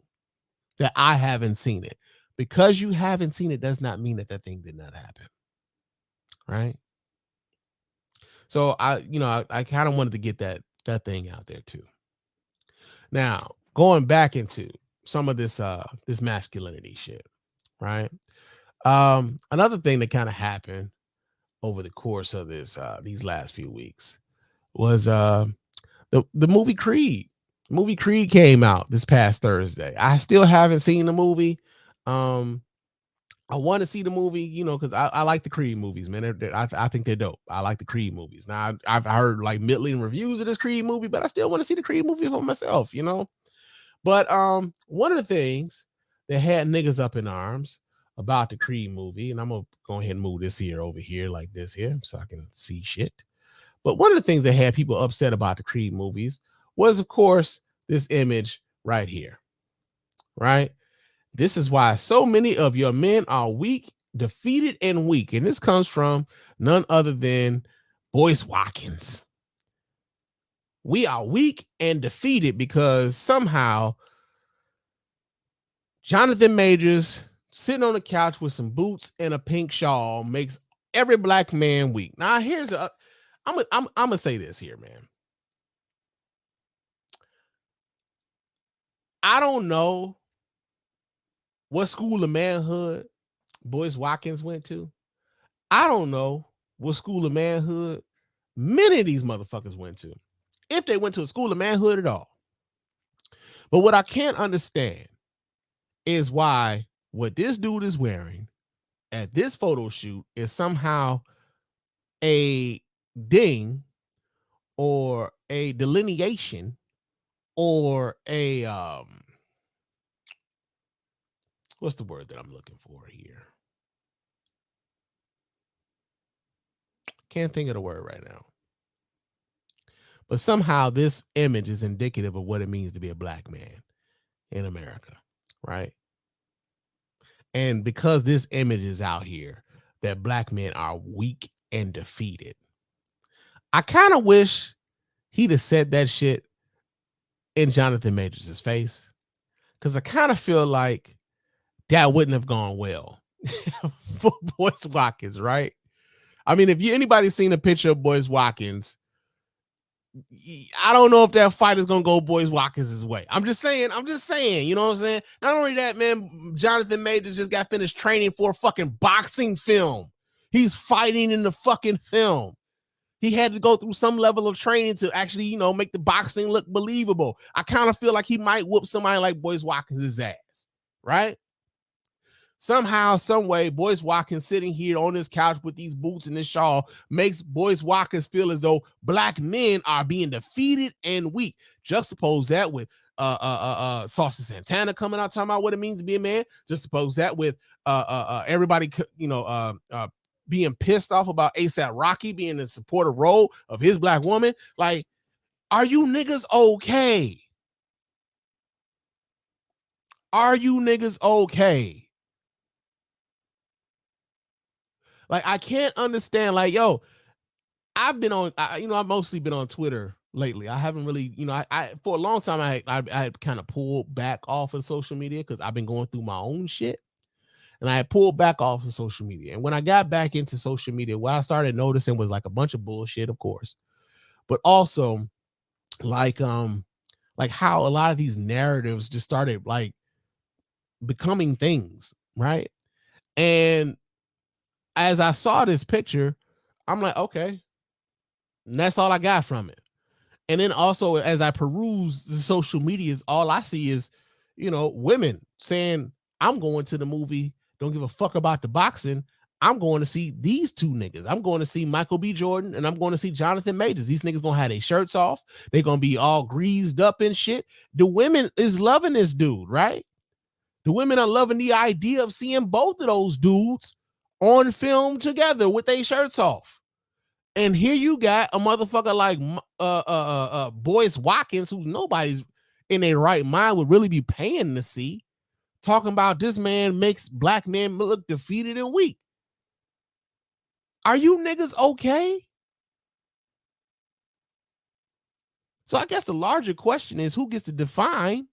that I haven't seen it. Because you haven't seen it does not mean that that thing did not happen. Right? So I kind of wanted to get that thing out there too. Now, going back into some of this masculinity shit, right? Another thing that kind of happened over the course of these last few weeks was the movie Creed. The movie Creed came out this past Thursday. I still haven't seen the movie. I want to see the movie, because I like the Creed movies, man. I think they're dope. I like the Creed movies. Now, I've heard like middling reviews of this Creed movie, but I still want to see the Creed movie for myself, But one of the things that had niggas up in arms about the Creed movie, and I'm gonna go ahead and move this here over here like this here so I can see shit. But one of the things that had people upset about the Creed movies was, of course, this image right here, right? This is why so many of your men are weak, defeated, and weak. And this comes from none other than Boyce Watkins. We are weak and defeated because somehow Jonathan Majors sitting on the couch with some boots and a pink shawl makes every black man weak. Now, I'm gonna say this here, man. I don't know what school of manhood Boyce Watkins went to. I don't know what school of manhood many of these motherfuckers went to, if they went to a school of manhood at all. But what I can't understand is why what this dude is wearing at this photo shoot is somehow a ding or a delineation or a what's the word that I'm looking for here? Can't think of the word right now. But somehow this image is indicative of what it means to be a black man in America, right? And because this image is out here that black men are weak and defeated, I kind of wish he'd have said that shit in Jonathan Majors' face. Because I kind of feel like that wouldn't have gone well for Boyce Watkins, right? I mean, if anybody's seen a picture of Boyce Watkins, I don't know if that fight is gonna go Boyce Watkins' way. I'm just saying, you know what I'm saying? Not only that, man, Jonathan Majors just got finished training for a fucking boxing film. He's fighting in the fucking film. He had to go through some level of training to actually, make the boxing look believable. I kind of feel like he might whoop somebody like Boyce Watkins' ass, right? Somehow, some way, Boyce Watkins sitting here on this couch with these boots and this shawl makes Boyce Watkins feel as though black men are being defeated and weak. Juxtapose that with Saucy Santana coming out talking about what it means to be a man. Juxtapose that with everybody, being pissed off about ASAP Rocky being in the supportive role of his black woman. Like, are you niggas okay? Are you niggas okay? Like, I can't understand. Like, yo, I've mostly been on Twitter lately. I haven't really, I for a long time I had kind of pulled back off of social media because I've been going through my own shit, and I had pulled back off of social media. And when I got back into social media, what I started noticing was like a bunch of bullshit, of course, but also like how a lot of these narratives just started like becoming things, right? And as I saw this picture, I'm like, okay, and that's all I got from it. And then also, as I peruse the social medias, all I see is, women saying, I'm going to the movie, don't give a fuck about the boxing. I'm going to see these two niggas. I'm going to see Michael B. Jordan and I'm going to see Jonathan Majors. These niggas gonna have their shirts off. They're gonna be all greased up and shit. The women is loving this dude, right? The women are loving the idea of seeing both of those dudes on film together with their shirts off. And here you got a motherfucker like Boyce Watkins, who's nobody's in their right mind would really be paying to see, talking about this man makes black men look defeated and weak. Are you niggas okay? So I guess the larger question is who gets to define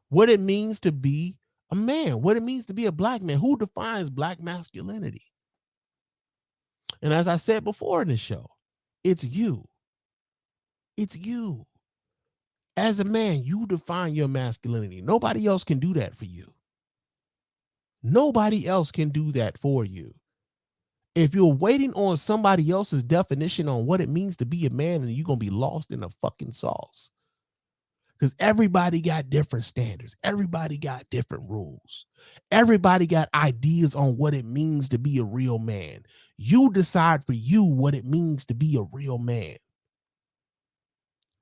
what it means to be a man, what it means to be a black man? Who defines black masculinity? And as I said before in the show, it's you. It's you. As a man, you define your masculinity. Nobody else can do that for you. Nobody else can do that for you. If you're waiting on somebody else's definition on what it means to be a man, then you're going to be lost in the fucking sauce. Because everybody got different standards. Everybody got different rules. Everybody got ideas on what it means to be a real man. You decide for you what it means to be a real man.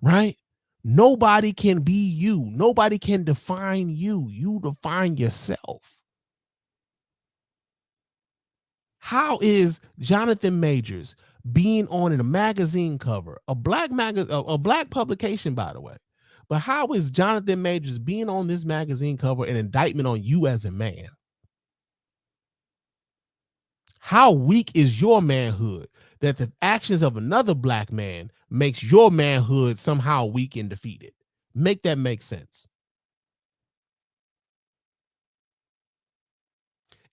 Right? Nobody can be you. Nobody can define you. You define yourself. How is Jonathan Majors being on in a magazine cover, a black publication, by the way? But how is Jonathan Majors being on this magazine cover an indictment on you as a man? How weak is your manhood that the actions of another black man makes your manhood somehow weak and defeated? Make that make sense.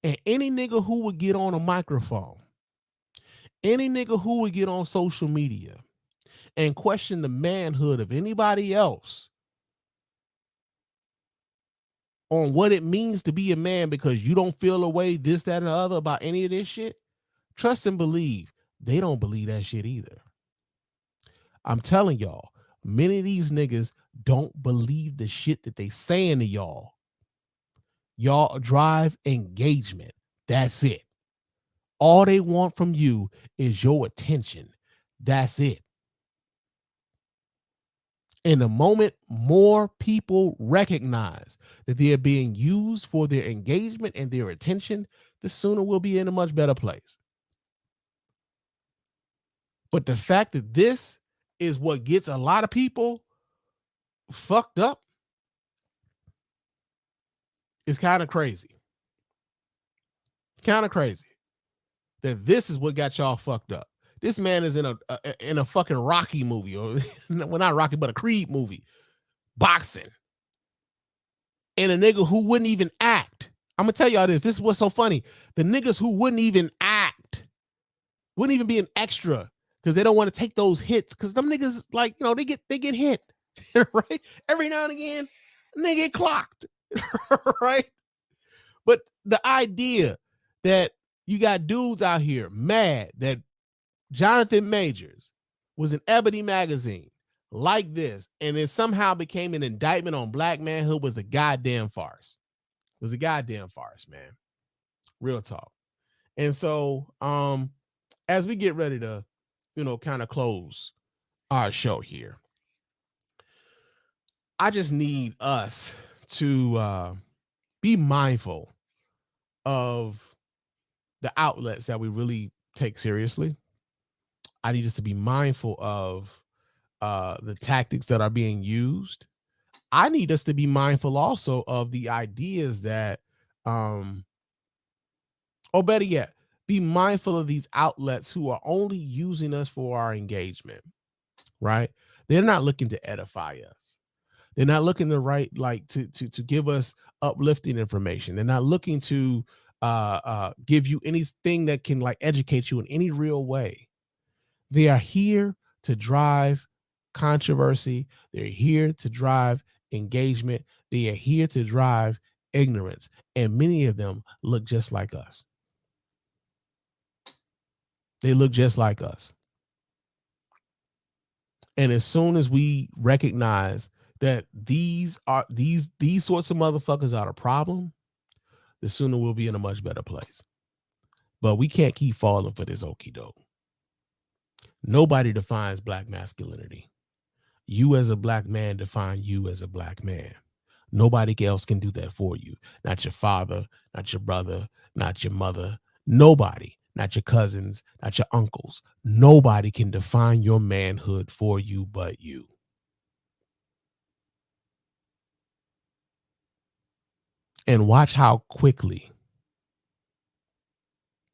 And any nigga who would get on a microphone, any nigga who would get on social media and question the manhood of anybody else on what it means to be a man because you don't feel a way, this, that, and the other about any of this shit, trust and believe they don't believe that shit either. I'm telling y'all, many of these niggas don't believe the shit that they saying to y'all. Y'all drive engagement. That's it. All they want from you is your attention. That's it. In the moment more people recognize that they're being used for their engagement and their attention, the sooner we'll be in a much better place. But the fact that this is what gets a lot of people fucked up is kind of crazy. Kind of crazy that this is what got y'all fucked up. This man is in a fucking Rocky movie, or well, not Rocky, but a Creed movie, boxing, and a nigga who wouldn't even act. I'm gonna tell y'all this. This is what's so funny. The niggas who wouldn't even act, wouldn't even be an extra because they don't want to take those hits. Because them niggas, like, you know, they get hit, right? Every now and again, they get clocked, right? But the idea that you got dudes out here mad that Jonathan Majors was in Ebony magazine like this, and it somehow became an indictment on black manhood was a goddamn farce. Was a goddamn farce, man. Real talk. And so, as we get ready to, kind of close our show here, I just need us to be mindful of the outlets that we really take seriously. I need us to be mindful of the tactics that are being used. I need us to be mindful also of the ideas that, or better yet, be mindful of these outlets who are only using us for our engagement, right? They're not looking to edify us. They're not looking to write like to give us uplifting information. They're not looking to give you anything that can like educate you in any real way. They are here to drive controversy. They're here to drive engagement. They are here to drive ignorance. And many of them look just like us. They look just like us. And as soon as we recognize that these sorts of motherfuckers are a problem, the sooner we'll be in a much better place. But we can't keep falling for this okie doke. Nobody defines black masculinity. You as a black man define you as a black man. Nobody else can do that for you. Not your father, not your brother, not your mother. Nobody, not your cousins, not your uncles. Nobody can define your manhood for you but you. And watch how quickly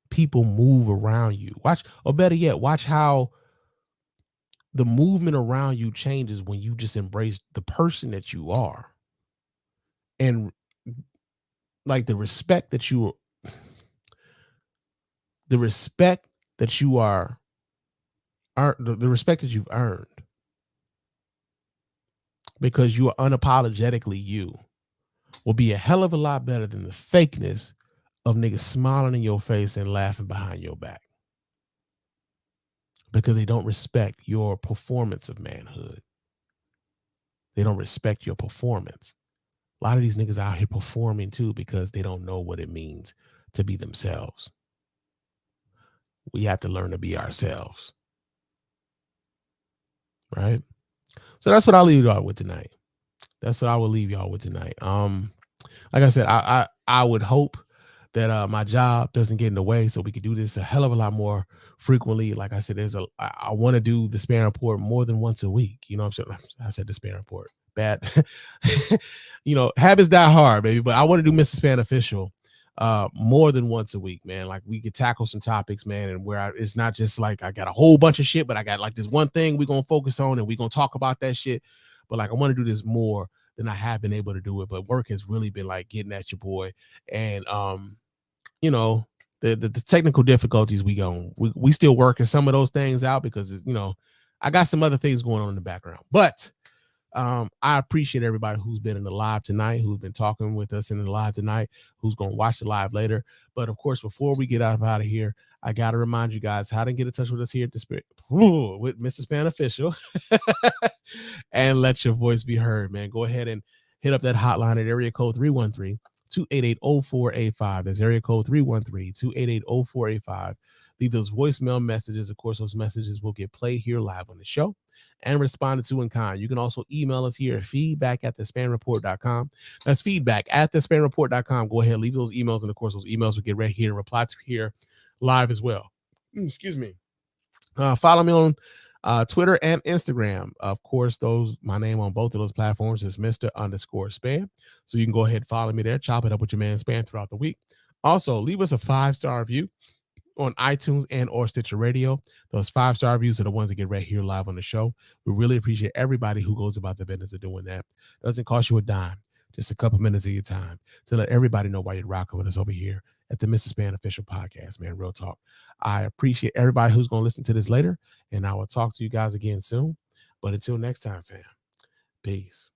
people move around you. Watch, or better yet, watch how the movement around you changes when you just embrace the person that you are. And like the respect that you are the respect that you've earned because you are unapologetically you will be a hell of a lot better than the fakeness of niggas smiling in your face and laughing behind your back because they don't respect your performance of manhood. They don't respect your performance. A lot of these niggas out here performing too because they don't know what it means to be themselves. We have to learn to be ourselves. Right? So that's what I'll leave y'all with tonight. That's what I will leave y'all with tonight. Like I said, I would hope that my job doesn't get in the way so we could do this a hell of a lot more frequently. Like I said, I want to do the Span Report more than once a week. You know what I'm saying? I said the Span Report. Bad. Habits die hard, baby. But I want to do Mr. Span Official more than once a week, man. Like we could tackle some topics, man, and where it's not just like I got a whole bunch of shit, but I got like this one thing we're gonna focus on and we're gonna talk about that shit. But like I want to do this more than I have been able to do it. But work has really been like getting at your boy. And the technical difficulties we still working some of those things out because I got some other things going on in the background. But I appreciate everybody who's been in the live tonight, who's been talking with us in the live tonight, who's going to watch the live later. But of course, before we get out of here, I got to remind you guys how to get in touch with us here at the Spirit with Mr. Span Official and let your voice be heard, man. Go ahead and hit up that hotline at area code 313-288-0485. That's area code 313-288-0485. Leave those voicemail messages. Of course, those messages will get played here live on the show and responded to in kind. You can also email us here at feedback@thespanreport.com. That's feedback@thespanreport.com. Go ahead, leave those emails, and of course, those emails will get read here and reply to here live as well. Excuse me. Follow me on Twitter and Instagram. Of course, those my name on both of those platforms is Mr. _Span. So you can go ahead and follow me there. Chop it up with your man Span throughout the week. Also, leave us a 5-star review on iTunes and or Stitcher Radio. Those 5-star reviews are the ones that get right here live on the show. We really appreciate everybody who goes about the business of doing that. It doesn't cost you a dime, just a couple minutes of your time to let everybody know why you're rocking with us over here at the Mr. Span Official Podcast, man. Real talk. I appreciate everybody who's going to listen to this later, and I will talk to you guys again soon. But until next time, fam, peace.